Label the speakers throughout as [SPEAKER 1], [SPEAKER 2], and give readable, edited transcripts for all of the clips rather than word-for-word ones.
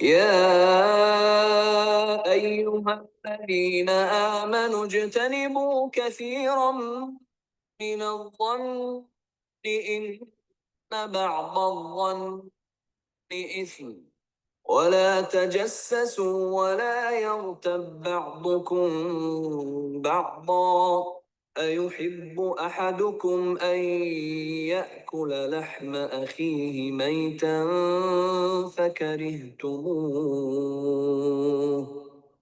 [SPEAKER 1] يا أيها الذين آمنوا اجتنبوا كثيرا من الظن إن بعض الظن إثم ولا تجسسوا ولا يغتب بعضكم بعضا أيحب أحدكم أن يأكل لحم أخيه ميتا فكرهتموه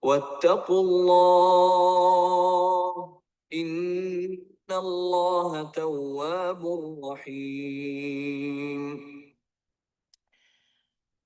[SPEAKER 1] واتقوا الله إن الله تواب رحيم.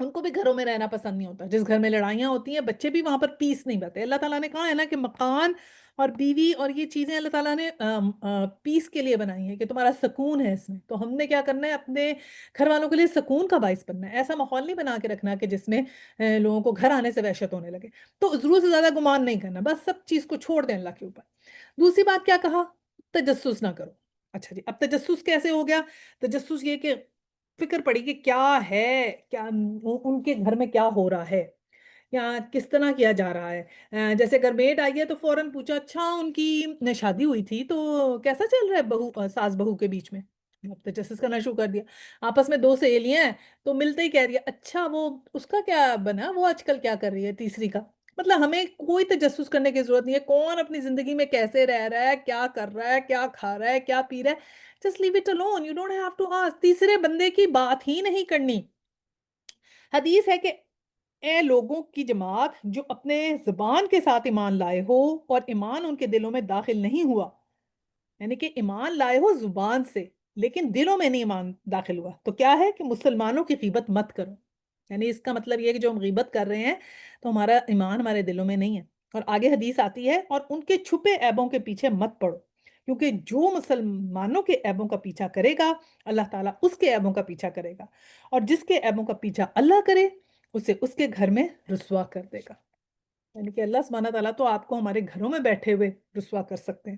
[SPEAKER 2] ان کو بھی گھروں میں رہنا پسند نہیں ہوتا، جس گھر میں لڑائیاں ہوتی ہیں بچے بھی وہاں پر پیس نہیں پاتے۔ اللہ تعالیٰ نے کہا ہے نا کہ مکان اور بیوی اور یہ چیزیں اللہ تعالیٰ نے پیس کے لیے بنائی ہیں کہ تمہارا سکون ہے اس میں، تو ہم نے کیا کرنا ہے اپنے گھر والوں کے لیے سکون کا باعث بننا ہے، ایسا ماحول نہیں بنا کے رکھنا کہ جس میں لوگوں کو گھر آنے سے وحشت ہونے لگے، تو ضرور سے زیادہ گمان نہیں کرنا، بس سب چیز کو چھوڑ دیں اللہ کے اوپر۔ دوسری بات کیا کہا؟ تجسس نہ کرو۔ اچھا جی، اب تجسس کیسے ہو گیا؟ تجسس یہ کہ فکر پڑی کہ کیا ہے، کیا ان کے گھر میں کیا ہو رہا ہے یا کس طرح کیا جا رہا ہے۔ جیسے اگر میڈ آئی ہے تو فوراً پوچھا اچھا ان کی شادی ہوئی تھی تو کیسا چل رہا ہے ساس بہو کے بیچ میں؟ اب تجسس کرنا شروع کر دیا۔ آپس میں دو سہیلیاں ہیں تو ملتے ہی کہہ دیا اچھا وہ اس کا کیا بنا، وہ آج کل کیا کر رہی ہے تیسری کا۔ مطلب ہمیں کوئی تجسس کرنے کی ضرورت نہیں ہے، کون اپنی زندگی میں کیسے رہ رہا ہے، کیا کر رہا ہے، کیا کھا رہا ہے، کیا پی رہا ہے، just leave it alone، you don't have to ask، تیسرے بندے کی بات ہی نہیں کرنی۔ حدیث ہے کہ اے لوگوں کی جماعت جو اپنے زبان کے ساتھ ایمان لائے ہو اور ایمان ان کے دلوں میں داخل نہیں ہوا، یعنی کہ ایمان لائے ہو زبان سے لیکن دلوں میں نہیں ایمان داخل ہوا، تو کیا ہے کہ مسلمانوں کی غیبت مت کرو۔ یعنی اس کا مطلب یہ ہے کہ جو ہم غیبت کر رہے ہیں تو ہمارا ایمان ہمارے دلوں میں نہیں ہے۔ اور آگے حدیث آتی ہے اور ان کے چھپے عیبوں کے پیچھے مت پڑو، کیونکہ جو مسلمانوں کے عیبوں کا پیچھا کرے گا اللہ تعالیٰ اس کے عیبوں کا پیچھا کرے گا، اور جس کے عیبوں کا پیچھا اللہ کرے اسے اس کے گھر میں رسوا کر دے گا۔ یعنی کہ اللہ سبحانہ تعالیٰ تو آپ کو ہمارے گھروں میں بیٹھے ہوئے رسوا کر سکتے ہیں،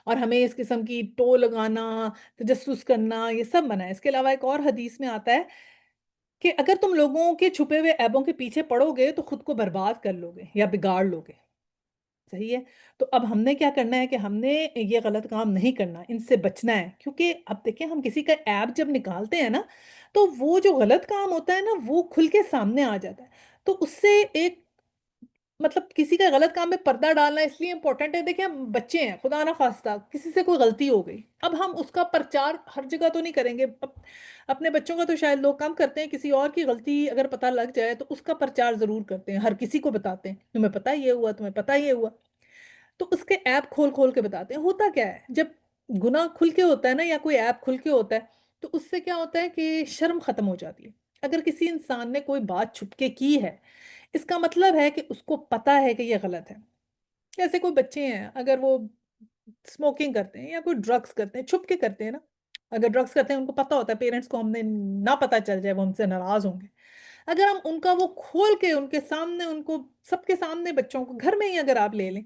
[SPEAKER 2] اور ہمیں اس قسم کی ٹو لگانا، تجسس کرنا یہ سب منع ہے۔ اس کے علاوہ ایک اور حدیث میں آتا ہے کہ اگر تم لوگوں کے چھپے ہوئے عیبوں کے پیچھے پڑو گے تو خود کو برباد کر لو گے یا بگاڑ لو گے۔ صحیح ہے؟ تو اب ہم نے کیا کرنا ہے کہ ہم نے یہ غلط کام نہیں کرنا، ان سے بچنا ہے، کیونکہ اب دیکھیں ہم کسی کا عیب جب نکالتے ہیں نا تو وہ جو غلط کام ہوتا ہے نا وہ کھل کے سامنے آ جاتا ہے، تو اس سے ایک مطلب کسی کا غلط کام میں پردہ ڈالنا اس لیے امپورٹنٹ ہے۔ دیکھیں ہم بچے ہیں، خدا نہ خواستہ کسی سے کوئی غلطی ہو گئی، اب ہم اس کا پرچار ہر جگہ تو نہیں کریں گے، اپنے بچوں کا تو شاید لوگ کم کرتے ہیں، کسی اور کی غلطی اگر پتہ لگ جائے تو اس کا پرچار ضرور کرتے ہیں، ہر کسی کو بتاتے ہیں تمہیں پتہ یہ ہوا، تمہیں پتہ یہ ہوا، تو اس کے ایپ کھول کھول کے بتاتے ہیں۔ ہوتا کیا ہے جب گناہ کھل کے ہوتا ہے نا یا کوئی ایپ کھل کے ہوتا ہے تو اس سے کیا ہوتا ہے کہ شرم ختم ہو جاتی ہے۔ اگر کسی انسان نے کوئی بات چھپ کے کی ہے اس کا مطلب ہے کہ اس کو پتا ہے کہ یہ غلط ہے۔ جیسے کوئی بچے ہیں اگر وہ اسموکنگ کرتے ہیں یا کوئی ڈرگس کرتے ہیں، چھپ کے کرتے ہیں نا، اگر ڈرگس کرتے ہیں ان کو پتا ہوتا ہے پیرنٹس کو ہم نے نہ پتا چل جائے وہ ہم سے ناراض ہوں گے، اگر ہم ان کا وہ کھول کے ان کے سامنے ان کو سب کے سامنے بچوں کو گھر میں ہی اگر آپ لے لیں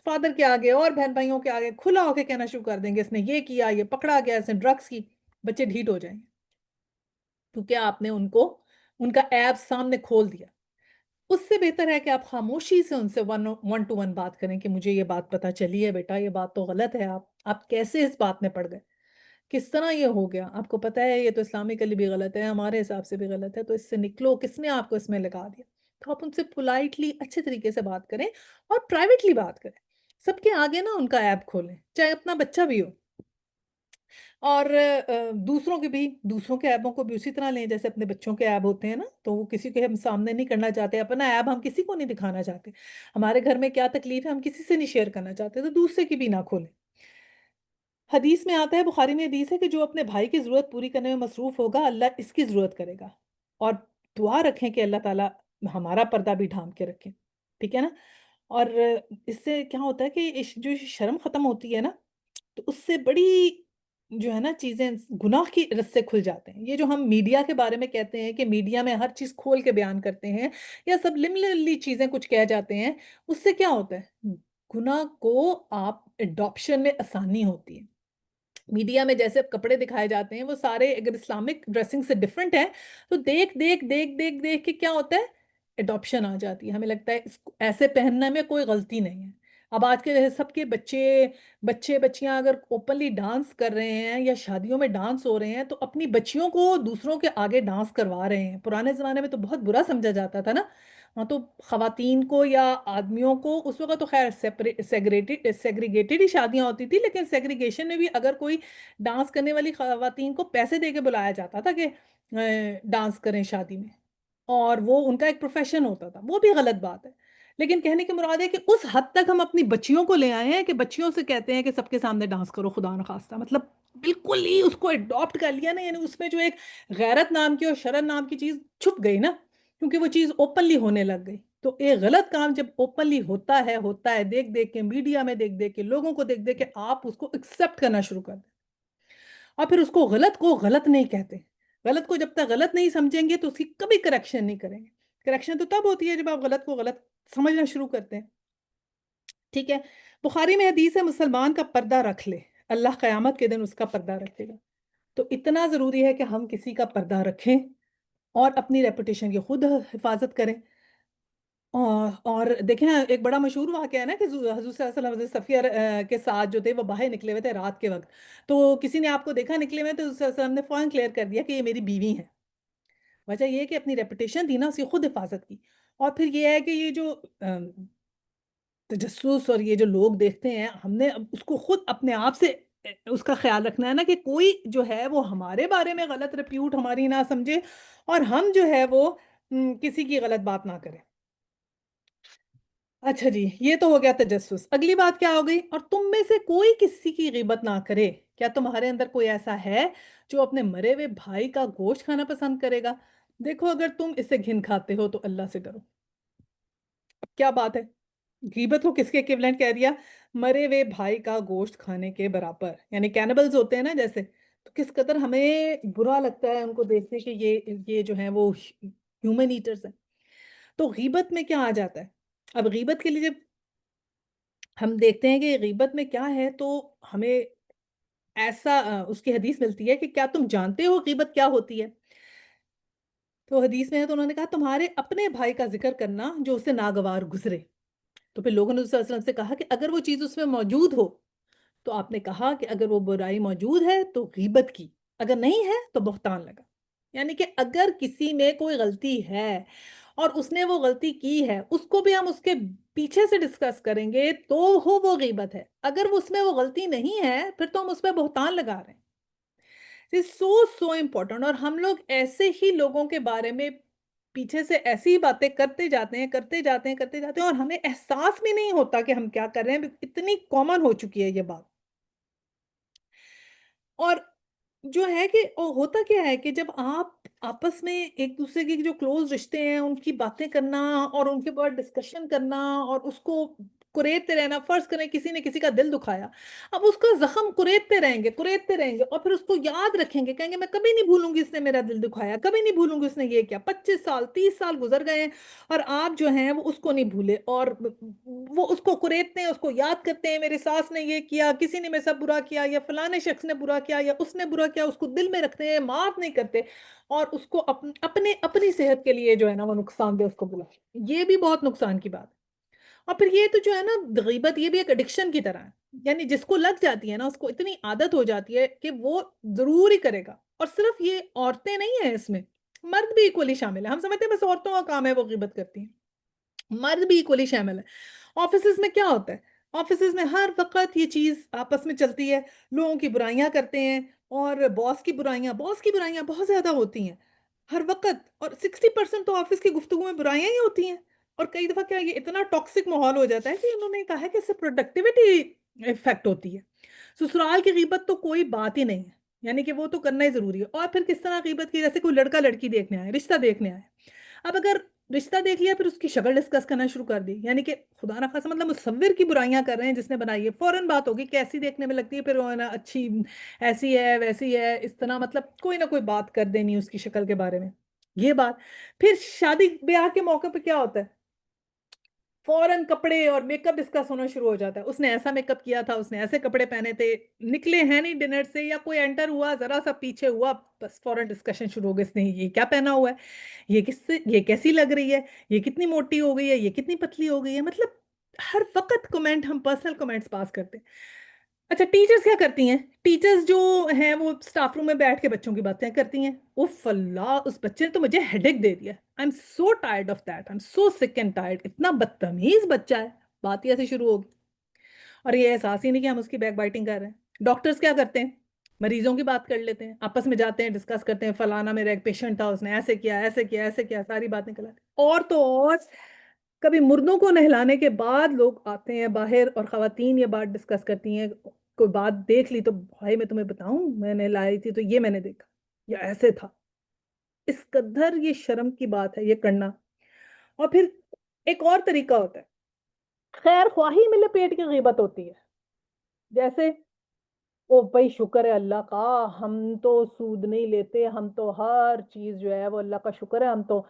[SPEAKER 2] فادر کے آگے اور بہن بھائیوں کے آگے کھلا ہو کے کہنا شروع کر دیں گے اس نے یہ کیا، یہ پکڑا گیا، اس نے ڈرگس کی، بچے ڈھیٹ ہو جائیں گے کیونکہ آپ نے ان کو ان کا ایپ سامنے کھول دیا۔ اس سے بہتر ہے کہ آپ خاموشی سے ان سے ون ٹو ون بات کریں کہ مجھے یہ بات پتہ چلی ہے بیٹا، یہ بات تو غلط ہے، آپ کیسے اس بات میں پڑ گئے، کس طرح یہ ہو گیا، آپ کو پتہ ہے یہ تو اسلامکلی بھی غلط ہے، ہمارے حساب سے بھی غلط ہے، تو اس سے نکلو، کس نے آپ کو اس میں لگا دیا؟ تو آپ ان سے پولائٹلی اچھے طریقے سے بات کریں اور پرائیویٹلی بات کریں، سب کے آگے نا ان کا ایپ کھولیں چاہے اپنا بچہ بھی ہو، اور دوسروں کے بھی دوسروں کے ایبوں کو بھی اسی طرح لیں جیسے اپنے بچوں کے ایب ہوتے ہیں نا، تو وہ کسی کے ہم سامنے نہیں کرنا چاہتے، اپنا ایب ہم کسی کو نہیں دکھانا چاہتے، ہمارے گھر میں کیا تکلیف ہے ہم کسی سے نہیں شیئر کرنا چاہتے تو دوسرے کی بھی نہ کھولیں۔ حدیث میں آتا ہے، بخاری میں حدیث ہے کہ جو اپنے بھائی کی ضرورت پوری کرنے میں مصروف ہوگا اللہ اس کی ضرورت کرے گا، اور دعا رکھیں کہ اللہ تعالیٰ ہمارا پردہ بھی ڈھانپ کے رکھے، ٹھیک ہے نا؟ اور اس سے کیا ہوتا ہے کہ جو شرم ختم ہوتی ہے نا تو اس سے بڑی جو ہے نا چیزیں گناہ کی رستے کھل جاتے ہیں۔ یہ جو ہم میڈیا کے بارے میں کہتے ہیں کہ میڈیا میں ہر چیز کھول کے بیان کرتے ہیں یا سب لملی چیزیں کچھ کہہ جاتے ہیں، اس سے کیا ہوتا ہے گناہ کو آپ اڈاپشن میں آسانی ہوتی ہے۔ میڈیا میں جیسے اب کپڑے دکھائے جاتے ہیں وہ سارے اگر اسلامک ڈریسنگ سے ڈیفرنٹ ہیں تو دیکھ دیکھ دیکھ دیکھ دیکھ کے کیا ہوتا ہے اڈاپشن آ جاتی ہے، ہمیں لگتا ہے ایسے پہننے میں کوئی غلطی نہیں ہے۔ اب آج کے سب کے بچے بچیاں اگر اوپنلی ڈانس کر رہے ہیں یا شادیوں میں ڈانس ہو رہے ہیں تو اپنی بچیوں کو دوسروں کے آگے ڈانس کروا رہے ہیں۔ پرانے زمانے میں تو بہت برا سمجھا جاتا تھا نا، ہاں تو خواتین کو یا آدمیوں کو اس وقت تو خیر سیگریگیٹڈ ہی شادیاں ہوتی تھی، لیکن سیگریگیشن میں بھی اگر کوئی ڈانس کرنے والی خواتین کو پیسے دے کے بلایا جاتا تھا کہ ڈانس کریں شادی میں، اور وہ ان کا ایک پروفیشن ہوتا تھا، وہ بھی غلط بات ہے۔ لیکن کہنے کی مراد ہے کہ اس حد تک ہم اپنی بچیوں کو لے آئے ہیں کہ بچیوں سے کہتے ہیں کہ سب کے سامنے ڈانس کرو خدا نخواستہ، مطلب بالکل ہی اس کو اڈاپٹ کر لیا نا، یعنی اس میں جو ایک غیرت نام کی اور شرم نام کی چیز چھپ گئی نا، کیونکہ وہ چیز اوپنلی ہونے لگ گئی۔ تو ایک غلط کام جب اوپنلی ہوتا ہے دیکھ دیکھ کے، میڈیا میں دیکھ دیکھ کے، لوگوں کو دیکھ دیکھ کے، آپ اس کو ایکسپٹ کرنا شروع کر دیں اور پھر اس کو غلط نہیں کہتے۔ غلط کو جب تک غلط نہیں سمجھیں گے تو اس کی کبھی کریکشن نہیں کریں گے۔ کریکشن تو تب ہوتی ہے جب آپ غلط کو غلط سمجھنا شروع کرتے ہیں، ٹھیک ہے؟ بخاری میں حدیث ہے مسلمان کا پردہ رکھ لے، اللہ قیامت کے دن اس کا پردہ رکھے گا۔ تو اتنا ضروری ہے کہ ہم کسی کا پردہ رکھیں اور اپنی ریپوٹیشن کی خود حفاظت کریں۔ اور دیکھیں ایک بڑا مشہور واقعہ ہے نا کہ حضور صلی اللہ علیہ وسلم حضرت صفیہ کے ساتھ جو تھے وہ باہر نکلے ہوئے تھے رات کے وقت، تو کسی نے آپ کو دیکھا نکلے ہوئے تو حضور صلی اللہ علیہ وسلم نے فوراً کلیئر کر دیا کہ یہ میری بیوی ہیں۔ وجہ یہ ہے کہ اپنی ریپوٹیشن تھی نا، اس کی خود حفاظت کی۔ اور پھر یہ ہے کہ یہ جو تجسس اور یہ جو لوگ دیکھتے ہیں، ہم نے اب اس کو خود اپنے آپ سے اس کا خیال رکھنا ہے نا کہ کوئی جو ہے وہ ہمارے بارے میں غلط رپیوٹ ہماری نہ سمجھے اور ہم جو ہے وہ کسی کی غلط بات نہ کریں۔ اچھا جی، یہ تو ہو گیا تجسس۔ اگلی بات کیا ہو گئی؟ اور تم میں سے کوئی کسی کی غیبت نہ کرے۔ کیا تمہارے اندر کوئی ایسا ہے جو اپنے مرے ہوئے بھائی کا گوشت کھانا پسند کرے گا؟ دیکھو اگر تم اسے گھن کھاتے ہو تو اللہ سے ڈرو۔ اب کیا بات ہے؟ غیبت کو کس کے ایکویولنٹ کہہ دیا؟ مرے ہوئے بھائی کا گوشت کھانے کے برابر، یعنی کینیبلز ہوتے ہیں نا جیسے، تو کس قدر ہمیں برا لگتا ہے ان کو دیکھتے کہ یہ جو ہیں وہ ہیومن ایٹرز ہیں۔ تو غیبت میں کیا آ جاتا ہے؟ اب غیبت کے لیے جب ہم دیکھتے ہیں کہ غیبت میں کیا ہے تو ہمیں ایسا اس کی حدیث ملتی ہے کہ کیا تم جانتے ہو غیبت کیا ہوتی ہے؟ تو حدیث میں ہے تو انہوں نے کہا تمہارے اپنے بھائی کا ذکر کرنا جو اسے ناگوار گزرے۔ تو پھر لوگوں نے صلی اللہ علیہ وسلم سے کہا کہ اگر وہ چیز اس میں موجود ہو، تو آپ نے کہا کہ اگر وہ برائی موجود ہے تو غیبت کی، اگر نہیں ہے تو بہتان لگا۔ یعنی کہ اگر کسی میں کوئی غلطی ہے اور اس نے وہ غلطی کی ہے، اس کو بھی ہم اس کے پیچھے سے ڈسکس کریں گے تو ہو وہ غیبت ہے۔ اگر اس میں وہ غلطی نہیں ہے پھر تو ہم اس پہ بہتان لگا رہے ہیں۔ سو امپورٹنٹ، اور ہم لوگ ایسے ہی لوگوں کے بارے میں پیچھے سے ایسی ہی باتیں کرتے جاتے ہیں کرتے جاتے ہیں کرتے جاتے ہیں اور ہمیں احساس بھی نہیں ہوتا کہ ہم کیا کر رہے ہیں، اتنی کامن ہو چکی ہے یہ بات۔ اور جو ہے کہ ہوتا کیا ہے کہ جب آپ آپس میں ایک دوسرے کے جو کلوز رشتے ہیں ان کی باتیں کرنا اور ان کے بعد ڈسکشن کرنا اور اس کو کریدتے رہنا، فرض کریں کسی نے کسی کا دل دکھایا، اب اس کا زخم کریدتے رہیں گے اور پھر اس کو یاد رکھیں گے، کہیں گے میں کبھی نہیں بھولوں گی اس نے میرا دل دکھایا، کبھی نہیں بھولوں گی اس نے یہ کیا۔ 25 سال 30 سال گزر گئے ہیں اور آپ جو ہیں وہ اس کو نہیں بھولے اور وہ اس کو کریدتے ہیں، اس کو یاد کرتے ہیں، میری ساس نے یہ کیا، کسی نے میرے ساتھ برا کیا، یا فلانے شخص نے برا کیا، یا اس نے برا کیا، اس کو دل میں رکھتے ہیں، معاف نہیں کرتے اور اس کو اپنی صحت کے لیے جو ہے نا وہ نقصان دہ اس کو بلا، یہ بھی بہت نقصان کی بات ہے۔ اور پھر یہ تو جو ہے نا غیبت، یہ بھی ایک ایڈکشن کی طرح ہے، یعنی جس کو لگ جاتی ہے نا اس کو اتنی عادت ہو جاتی ہے کہ وہ ضرور ہی کرے گا۔ اور صرف یہ عورتیں نہیں ہیں اس میں، مرد بھی ایکولی شامل ہے۔ ہم سمجھتے ہیں بس عورتوں کا کام ہے وہ غیبت کرتی ہیں، مرد بھی ایکولی شامل ہے۔ آفیسز میں کیا ہوتا ہے؟ آفیسز میں ہر وقت یہ چیز آپس میں چلتی ہے، لوگوں کی برائیاں کرتے ہیں اور باس کی برائیاں بہت زیادہ ہوتی ہیں ہر وقت، اور 60% تو آفس کی گفتگو میں برائیاں ہی ہوتی ہیں۔ اور کئی دفعہ کیا یہ اتنا ٹاکسک ماحول ہو جاتا ہے کہ انہوں نے کہا ہے کہ اس سے پروڈکٹیوٹی افیکٹ ہوتی ہے۔ سسرال کی غیبت تو کوئی بات ہی نہیں ہے، یعنی کہ وہ تو کرنا ہی ضروری ہے۔ اور پھر کس طرح غیبت کی؟ جیسے کوئی لڑکا لڑکی دیکھنے آئے، رشتہ دیکھنے آئے، اب اگر رشتہ دیکھ لیا پھر اس کی شکل ڈسکس کرنا شروع کر دی، یعنی کہ خدا نہ خاصا مطلب مصور کی برائیاں کر رہے ہیں جس نے بنائی ہے، فوراً بات ہوگی کیسی دیکھنے میں لگتی ہے، پھر وہ ہے نا اچھی، ایسی ہے ویسی ہے، اس طرح مطلب کوئی نہ کوئی بات کر دینی اس کی شکل کے بارے میں، یہ بات۔ پھر شادی بیاہ کے موقع پہ کیا ہوتا ہے؟ فوراً کپڑے اور میک اپ ڈسکس ہونا شروع ہو جاتا ہے، اس نے ایسا میک اپ کیا تھا، اس نے ایسے کپڑے پہنے تھے، نکلے ہیں نہیں ڈنر سے یا کوئی انٹر ہوا ذرا سا پیچھے ہوا، بس فوراً ڈسکشن شروع ہو گئی، اس نے یہ کیا پہنا ہوا ہے، یہ کیسی لگ رہی ہے، یہ کتنی موٹی ہو گئی ہے، یہ کتنی پتلی ہو گئی ہے، مطلب ہر وقت کمنٹ، ہم پرسنل کمنٹس پاس کرتے ہیں۔ اچھا ٹیچرز کیا کرتی ہیں؟ ٹیچرز جو ہیں وہ سٹاف روم میں بیٹھ کے بچوں کی باتیں کرتی ہیں، اوف اللہ اس بچے نے تو مجھے ہیڈک دے دیا، I am so tired of that, I am so sick and tired, اتنا بدتمیز بچہ ہے، بات ہی ایسے شروع ہوگی اور یہ احساس ہی نہیں کہ ہم اس کی بیک بائٹنگ کر رہے ہیں۔ ڈاکٹرز کیا کرتے ہیں؟ مریضوں کی بات کر لیتے ہیں، آپس میں جاتے ہیں ڈسکس کرتے ہیں، فلانا میرا ایک پیشنٹ تھا اس نے ایسے کیا ایسے کیا ایسے کیا، ساری بات نکل آتی۔ اور تو اور کبھی مردوں کو نہلانے کے بعد لوگ آتے ہیں باہر اور خواتین یہ بات ڈسکس کرتی ہیں، کوئی بات دیکھ لی تو بھائی میں تمہیں بتاؤں میں نے لائی تھی تو یہ میں نے دیکھا یا ایسے تھا. اس قدر یہ شرم کی بات ہے یہ کرنا. اور پھر ایک اور طریقہ ہوتا ہے، خیر خواہی میں لپیٹ کے غیبت ہوتی ہے. جیسے او بھائی شکر ہے اللہ کا، ہم تو سود نہیں لیتے، ہم تو ہر چیز جو ہے وہ اللہ کا شکر ہے، ہم تو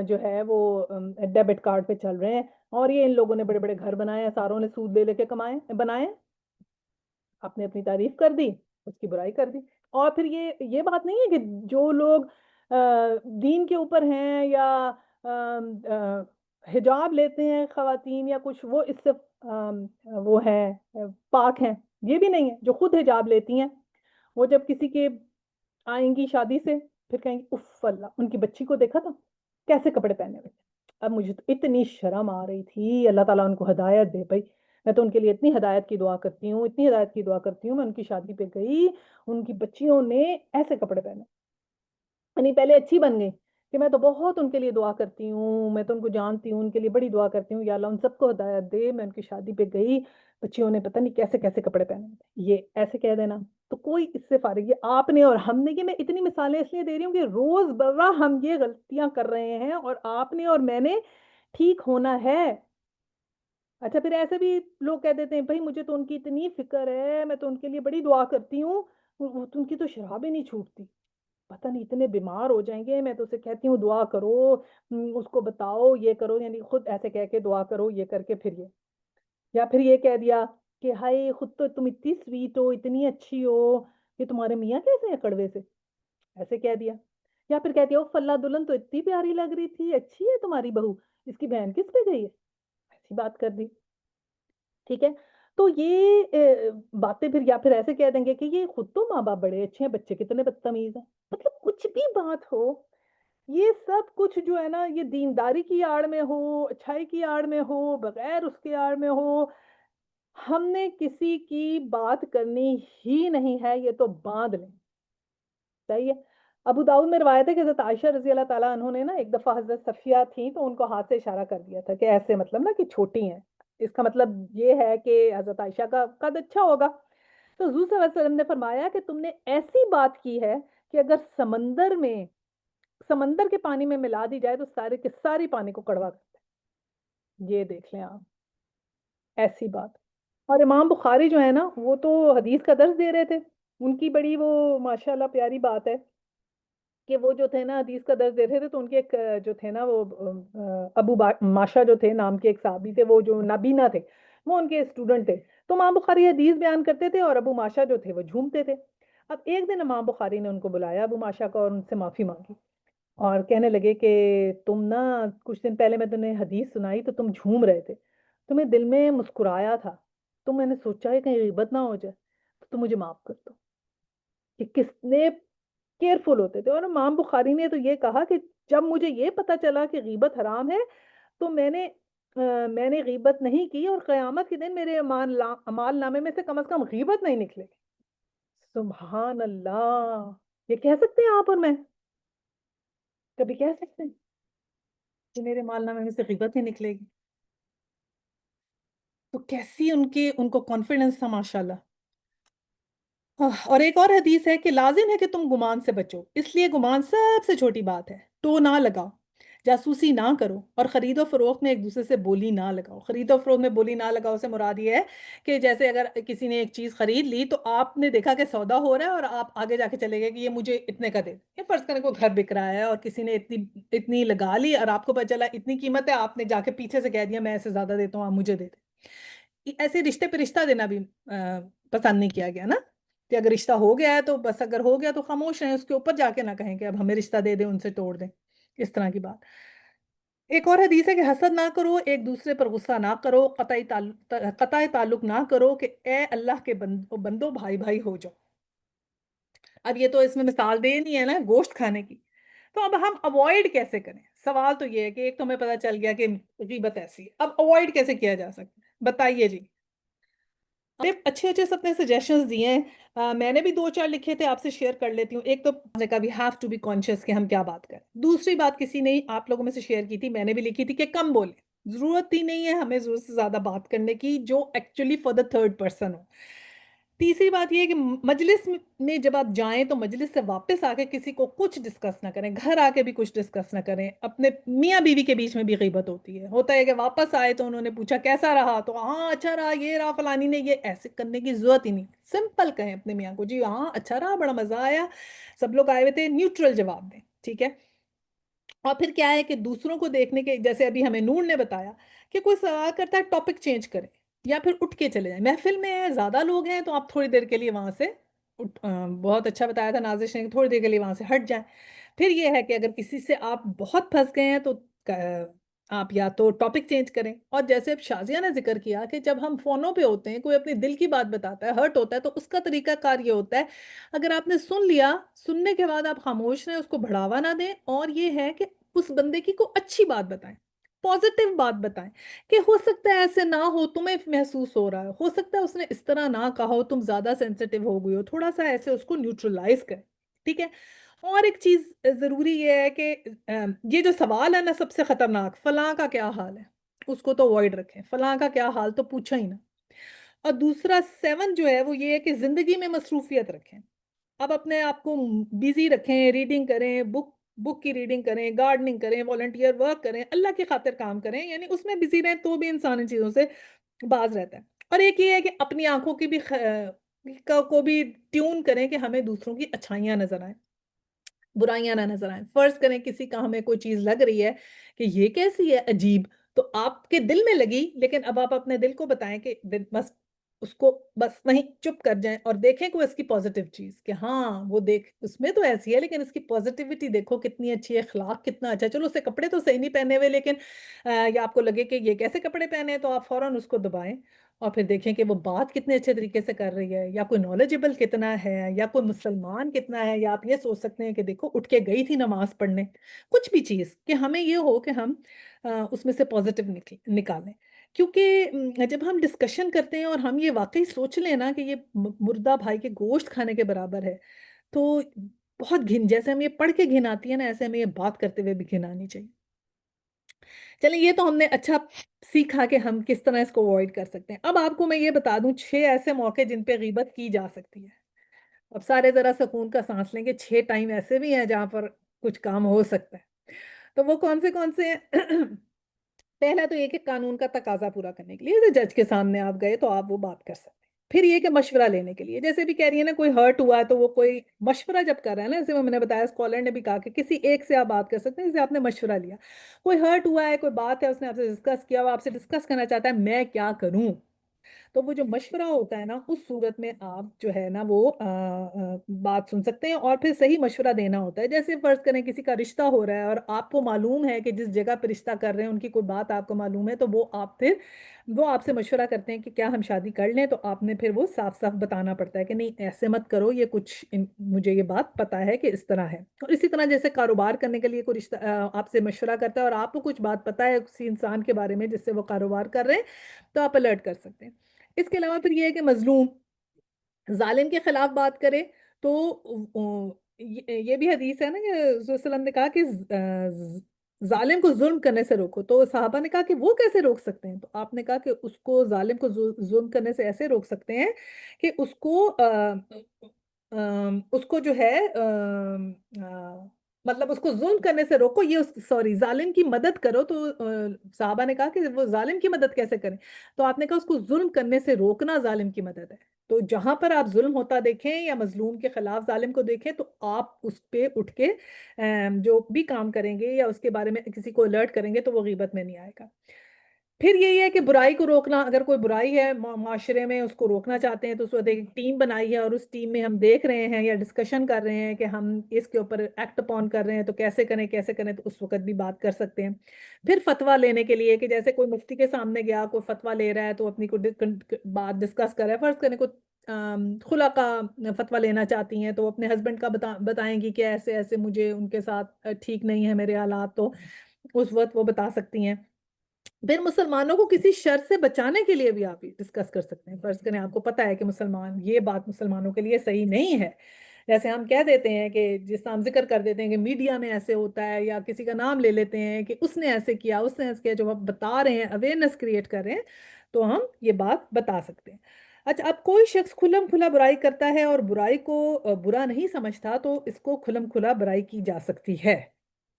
[SPEAKER 2] جو ہے وہ ڈیبٹ کارڈ پہ چل رہے ہیں، اور یہ ان لوگوں نے بڑے بڑے گھر بنائے ہیں، ساروں نے سود لے لے کے کمائے بنائے. آپ نے اپنی تعریف کر دی، اس کی برائی کر دی. اور پھر یہ بات نہیں ہے کہ جو لوگ دین کے اوپر ہیں یا حجاب لیتے ہیں خواتین یا کچھ، وہ اس سے وہ ہیں پاک ہیں. یہ بھی نہیں ہے. جو خود حجاب لیتی ہیں وہ جب کسی کے آئیں گی شادی سے پھر کہیں گی اف اللہ ان کی بچی کو دیکھا تھا کیسے کپڑے پہنے ہوئے. اب مجھے تو اتنی شرم آ رہی تھی، اللہ تعالیٰ ان کو ہدایت دے بھائی. میں تو ان کے لیے اتنی ہدایت کی دعا کرتی ہوں، اتنی ہدایت کی دعا کرتی ہوں. میں ان کی شادی پہ گئی، ان کی بچیوں نے ایسے کپڑے پہنے، یعنی پہلے اچھی بن گئی کہ میں تو بہت ان کے لیے دعا کرتی ہوں، میں تو ان کو جانتی ہوں، ان کے لیے بڑی دعا کرتی ہوں، یا اللہ ان سب کو ہدایت دے. میں ان کی شادی پہ گئی، بچیوں نے پتہ نہیں کیسے کیسے کپڑے پہنے تھے. یہ ایسے کہہ دینا تو کوئی اس سے فارغ. یہ آپ نے اور ہم نے، یہ میں اتنی مثالیں اس لیے دے رہی ہوں کہ روز برہ ہم یہ غلطیاں کر رہے ہیں، اور آپ نے اور میں نے ٹھیک ہونا ہے. اچھا پھر ایسے بھی لوگ کہہ دیتے ہیں بھائی مجھے تو ان کی اتنی فکر ہے، میں تو ان کے لیے بڑی دعا کرتی ہوں، ان کی تو شراب ہی نہیں چھوٹتی. پتہ نہیں اتنے بیمار ہو جائیں گے. میں تو اسے کہتی ہوں دعا کرو، اس کو بتاؤ یہ کرو، یعنی خود ایسے کہہ کے دعا کرو یہ کر کے پھر یہ. یا پھر یہ کہہ دیا کہ ہائے خود تو تم اتنی سویٹ ہو، اتنی اچھی ہو، یہ تمہارے میاں کیسے ہیں کڑوے سے، ایسے کہہ دیا. یا پھر کہہ دیا او فلاں دلہن تو اتنی پیاری لگ رہی تھی، اچھی ہے تمہاری بہو، اس کی بہن کس پہ گئی ہے، ایسی بات کر دی. ٹھیک ہے. تو یہ باتیں پھر یا پھر ایسے کہہ دیں گے کہ یہ خود تو ماں باپ بڑے اچھے ہیں، بچے کتنے بدتمیز ہیں. مطلب کچھ بھی بات ہو، یہ سب کچھ جو ہے نا یہ دینداری کی آڑ میں ہو، اچھائی کی آڑ میں ہو، بغیر اس کی آڑ میں ہو، ہم نے کسی کی بات کرنی ہی نہیں ہے. یہ تو باندھ لیں. صحیح ہے. ابو داؤد میں روایت ہے کہ حضرت عائشہ رضی اللہ تعالیٰ عنہ نے نا ایک دفعہ حضرت صفیہ تھیں تو ان کو ہاتھ سے اشارہ کر دیا تھا کہ ایسے مطلب نا کہ چھوٹی ہیں. اس کا مطلب یہ ہے کہ حضرت عائشہ کا قد اچھا ہوگا. تو حضور صلی اللہ علیہ وسلم نے فرمایا کہ تم نے ایسی بات کی ہے کہ اگر سمندر کے پانی میں ملا دی جائے تو سارے کے ساری پانی کو کڑوا کرتے ہیں. یہ دیکھ لیں آپ، ایسی بات. اور امام بخاری جو ہے نا وہ تو حدیث کا درس دے رہے تھے. ان کی بڑی وہ ماشاءاللہ پیاری بات ہے کہ وہ جو تھے نا حدیث کا درس دیتے تھے تو ان کے ایک جو تھے نا وہ ماشا جو تھے نام کے ایک صحابی تھے، وہ جو نابینا تھے، وہ ان کے اسٹوڈنٹ تھے. تو امام بخاری حدیث بیان کرتے تھے اور ابو ماشا جو تھے وہ جھومتے تھے. اب ایک دن امام بخاری نے ان کو بلایا ابو ماشا کو اور ان سے معافی مانگی اور کہنے لگے کہ تم نا کچھ دن پہلے میں تمہیں حدیث سنائی تو تم جھوم رہے تھے، تمہیں دل میں مسکرایا تھا، تو میں نے سوچا ہے کہیں غیبت نہ ہو جائے تو تم مجھے معاف کر دو. کہ کس نے کیئرفل ہوتے تھے. اور امام بخاری نے تو یہ کہا کہ جب مجھے یہ پتا چلا کہ غیبت حرام ہے تو میں نے غیبت نہیں کی اور قیامت کے دن میرے اعمال نامے میں سے کم غیبت نہیں نکلے گی. سبحان اللہ. یہ کہہ سکتے ہیں آپ اور میں؟ کبھی کہہ سکتے ہیں کہ میرے مال نامے میں سے غیبت نہیں نکلے گی؟ تو کیسی ان کو کانفیڈنس تھا ماشاءاللہ. اور ایک اور حدیث ہے کہ لازم ہے کہ تم گمان سے بچو، اس لیے گمان سب سے چھوٹی بات ہے. تو نہ لگاؤ، جاسوسی نہ کرو، اور خرید و فروخت میں ایک دوسرے سے بولی نہ لگاؤ. خرید و فروخت میں بولی نہ لگاؤ سے مراد یہ ہے کہ جیسے اگر کسی نے ایک چیز خرید لی تو آپ نے دیکھا کہ سودا ہو رہا ہے اور آپ آگے جا کے چلے گئے کہ یہ مجھے اتنے کا دے. یہ فرض کریں کوئی گھر بک رہا ہے اور کسی نے اتنی لگا لی اور آپ کو پتہ چلا اتنی قیمت ہے، آپ نے جا کے پیچھے سے کہہ دیا میں ایسے زیادہ دیتا ہوں آپ مجھے دے دیں. ایسے رشتے پہ رشتہ دینا بھی پسند نہیں کیا گیا نا، کہ اگر رشتہ ہو گیا ہے تو بس اگر ہو گیا تو خاموش رہیں، اس کے اوپر جا کے نہ کہیں کہ اب ہمیں رشتہ دے دیں ان سے توڑ دیں، اس طرح کی بات. ایک اور حدیث ہے کہ حسد نہ کرو، ایک دوسرے پر غصہ نہ کرو، قطع تعلق نہ کرو، کہ اے اللہ کے بندو بھائی بھائی ہو جاؤ. اب یہ تو اس میں مثال دے نہیں ہے نا گوشت کھانے کی. تو اب ہم اوائڈ کیسے کریں؟ سوال تو یہ ہے کہ ایک تو ہمیں پتا چل گیا کہ غیبت ایسی ہے، اب اوائڈ کیسے کیا جا سکتا ہے بتائیے جی. اچھے اچھے سب نے سجیشنز دیے ہیں. میں نے بھی دو چار لکھے تھے آپ سے شیئر کر لیتی ہوں. ایک تو we have to be conscious کہ ہم کیا بات کریں. دوسری بات کسی نے آپ لوگوں میں سے شیئر کی تھی، میں نے بھی لکھی تھی کہ کم بولیں. ضرورت ہی نہیں ہے ہمیں ضرورت سے زیادہ بات کرنے کی جو actually for the third person who. تیسری بات یہ ہے کہ مجلس میں جب آپ جائیں تو مجلس سے واپس آ کے کسی کو کچھ ڈسکس نہ کریں، گھر آ کے بھی کچھ ڈسکس نہ کریں۔ اپنے میاں بیوی کے بیچ میں بھی غیبت ہوتی ہے، ہوتا ہے کہ واپس آئے تو انہوں نے پوچھا کیسا رہا، تو ہاں اچھا رہا، یہ رہا فلانی نے، یہ ایسے کرنے کی ضرورت ہی نہیں۔ سمپل کہیں اپنے میاں کو جی ہاں اچھا رہا، بڑا مزہ آیا، سب لوگ آئے ہوئے تھے، نیوٹرل جواب دیں، ٹھیک ہے۔ اور پھر کیا ہے کہ دوسروں کو دیکھنے کے، جیسے ابھی ہمیں نور نے بتایا کہ کوئی سوال کرتا ہے ٹاپک چینج کریں یا پھر اٹھ کے چلے جائیں، محفل میں زیادہ لوگ ہیں تو آپ تھوڑی دیر کے لیے وہاں سے بہت اچھا بتایا تھا نازش نے کہ تھوڑی دیر کے لیے وہاں سے ہٹ جائیں۔ پھر یہ ہے کہ اگر کسی سے آپ بہت پھنس گئے ہیں تو آپ یا تو ٹاپک چینج کریں، اور جیسے اب شازیہ نے ذکر کیا کہ جب ہم فونوں پہ ہوتے ہیں کوئی اپنے دل کی بات بتاتا ہے، ہرٹ ہوتا ہے، تو اس کا طریقہ کار یہ ہوتا ہے اگر آپ نے سن لیا، سننے کے بعد آپ خاموش رہیں، اس کو بڑھاوا نہ دیں، اور یہ ہے کہ اس بندے کی کوئی اچھی بات بتائیں، پازیٹیو بات بتائیں کہ ہو سکتا ہے ایسے نہ ہو، تمہیں محسوس ہو رہا ہو سکتا ہے اس نے اس طرح نہ کہا ہو، تم زیادہ سینسیٹیو ہو گئی ہو، تھوڑا سا ایسے اس کو نیوٹرلائز کریں، ٹھیک ہے۔ اور ایک چیز ضروری یہ ہے کہ یہ جو سوال ہے نا سب سے خطرناک، فلاں کا کیا حال ہے، اس کو تو اوائڈ رکھیں، فلاں کا کیا حال تو پوچھا ہی نہ۔ اور دوسرا 7 جو ہے وہ یہ ہے کہ زندگی میں مصروفیت رکھیں، اب اپنے آپ کو بیزی رکھیں، ریڈنگ کریں، بک کی ریڈنگ کریں، گارڈننگ کریں، والنٹیئر ورک کریں، اللہ کی خاطر کام کریں، یعنی اس میں بزی رہیں تو بھی انسان ان چیزوں سے باز رہتا ہے۔ اور ایک یہ ہے کہ اپنی آنکھوں کی بھی کو بھی ٹیون کریں کہ ہمیں دوسروں کی اچھائیاں نظر آئیں، برائیاں نہ نظر آئیں۔ فرض کریں کسی کا ہمیں کوئی چیز لگ رہی ہے کہ یہ کیسی ہے عجیب، تو آپ کے دل میں لگی، لیکن اب آپ اپنے دل کو بتائیں کہ بس اس کو بس وہیں چپ کر جائیں اور دیکھیں کوئی اس کی پازیٹیو چیز کہ ہاں وہ دیکھ اس میں تو ایسی ہے لیکن اس کی پازیٹیوٹی دیکھو کتنی اچھی ہے، اخلاق کتنا اچھا ہے، چلو اسے کپڑے تو صحیح نہیں پہنے ہوئے لیکن یا آپ کو لگے کہ یہ کیسے کپڑے پہنے ہیں تو آپ فوراً اس کو دبائیں اور پھر دیکھیں کہ وہ بات کتنے اچھے طریقے سے کر رہی ہے، یا کوئی نالجبل کتنا ہے، یا کوئی مسلمان کتنا ہے، یا آپ یہ سوچ سکتے ہیں کہ دیکھو اٹھ کے گئی تھی نماز پڑھنے، کچھ بھی چیز کہ ہمیں یہ ہو کہ ہم اس میں سے پازیٹیو نکالیں۔ کیونکہ جب ہم ڈسکشن کرتے ہیں اور ہم یہ واقعی سوچ لیں نا کہ یہ مردہ بھائی کے گوشت کھانے کے برابر ہے، تو بہت گھن، جیسے ہم یہ پڑھ کے گھن آتی ہے نا ایسے ہمیں یہ بات کرتے ہوئے بھی گھن آنی چاہیے۔ چلیں یہ تو ہم نے اچھا سیکھا کہ ہم کس طرح اس کو اوائڈ کر سکتے ہیں۔ اب آپ کو میں یہ بتا دوں 6 ایسے موقع جن پہ غیبت کی جا سکتی ہے۔ اب سارے ذرا سکون کا سانس لیں گے، 6 ٹائم ایسے بھی ہیں جہاں پر کچھ کام ہو سکتا ہے۔ تو وہ کون سے ہیں؟ پہلا تو یہ کہ قانون کا تقاضا پورا کرنے کے لیے، جیسے جج کے سامنے آپ گئے تو آپ وہ بات کر سکتے ہیں۔ پھر یہ کہ مشورہ لینے کے لیے، جیسے بھی کہہ رہی ہے نا کوئی ہرٹ ہوا ہے تو وہ کوئی مشورہ جب کر رہا ہے نا، جیسے میں نے بتایا اسکالر نے بھی کہا کہ کسی ایک سے آپ بات کر سکتے ہیں جسے آپ نے مشورہ لیا، کوئی ہرٹ ہوا ہے، کوئی بات ہے اس نے آپ سے ڈسکس کیا، وہ آپ سے ڈسکس کرنا چاہتا ہے میں کیا کروں، تو وہ جو مشورہ ہوتا ہے نا اس صورت میں آپ جو ہے نا وہ بات سن سکتے ہیں اور پھر صحیح مشورہ دینا ہوتا ہے۔ جیسے فرض کریں کسی کا رشتہ ہو رہا ہے اور آپ کو معلوم ہے کہ جس جگہ پہ رشتہ کر رہے ہیں ان کی کوئی بات آپ کو معلوم ہے، تو وہ آپ سے مشورہ کرتے ہیں کہ کیا ہم شادی کر لیں، تو آپ نے پھر وہ صاف صاف بتانا پڑتا ہے کہ نہیں ایسے مت کرو، یہ کچھ مجھے یہ بات پتا ہے کہ اس طرح ہے۔ اور اسی طرح جیسے کاروبار کرنے کے لیے کوئی رشتہ آپ سے مشورہ کرتا ہے اور آپ کو کچھ بات پتا ہے کسی انسان کے بارے میں جس سے وہ کاروبار کر رہے ہیں، تو آپ الرٹ کر سکتے ہیں۔ اس کے علاوہ پھر یہ ہے کہ مظلوم ظالم کے خلاف بات کرے تو یہ بھی حدیث ہے نا کہ رسول صلی اللہ علیہ وسلم نے کہا کہ ظالم کو ظلم کرنے سے روکو، تو صحابہ نے کہا کہ وہ کیسے روک سکتے ہیں، تو آپ نے کہا کہ اس کو ظالم کو ظلم کرنے سے ایسے روک سکتے ہیں کہ اس کو جو ہے مطلب اس کو ظلم کرنے سے روکو، یہ سوری ظالم کی مدد کرو، تو صحابہ نے کہا کہ وہ ظالم کی مدد کیسے کریں، تو آپ نے کہا اس کو ظلم کرنے سے روکنا ظالم کی مدد ہے۔ تو جہاں پر آپ ظلم ہوتا دیکھیں یا مظلوم کے خلاف ظالم کو دیکھیں تو آپ اس پہ اٹھ کے جو بھی کام کریں گے یا اس کے بارے میں کسی کو الرٹ کریں گے تو وہ غیبت میں نہیں آئے گا۔ پھر یہی ہے کہ برائی کو روکنا، اگر کوئی برائی ہے معاشرے میں اس کو روکنا چاہتے ہیں تو اس وقت ایک ٹیم بنائی ہے اور اس ٹیم میں ہم دیکھ رہے ہیں یا ڈسکشن کر رہے ہیں کہ ہم اس کے اوپر ایکٹ اپون کر رہے ہیں تو کیسے کریں تو اس وقت بھی بات کر سکتے ہیں۔ پھر فتویٰ لینے کے لیے کہ جیسے کوئی مفتی کے سامنے گیا کوئی فتویٰ لے رہا ہے تو اپنی کوئی بات ڈسکس کر رہا ہے، فرض کرنے کو خلا کا فتویٰ لینا چاہتی ہیں تو اپنے ہسبینڈ کا بتائیں گی کہ ایسے ایسے مجھے ان کے ساتھ ٹھیک نہیں ہے میرے حالات، تو اس وقت وہ بتا سکتی ہیں۔ پھر مسلمانوں کو کسی شر سے بچانے کے لیے بھی آپ ڈسکس کر سکتے ہیں، فرض کریں آپ کو پتا ہے کہ مسلمان یہ بات مسلمانوں کے لیے صحیح نہیں ہے جیسے ہم کہہ دیتے ہیں کہ جس طرح ہم ذکر کر دیتے ہیں کہ میڈیا میں ایسے ہوتا ہے، یا کسی کا نام لے لیتے ہیں کہ اس نے ایسے کیا، اس نے ایسے کیا، جو آپ بتا رہے ہیں، اویئرنیس کریٹ کر رہے ہیں، تو ہم یہ بات بتا سکتے ہیں۔ اچھا، اب کوئی شخص کھلم کھلا برائی کرتا ہے اور برائی کو برا نہیں سمجھتا، تو اس کو کھلم کھلا برائی کی جا سکتی ہے،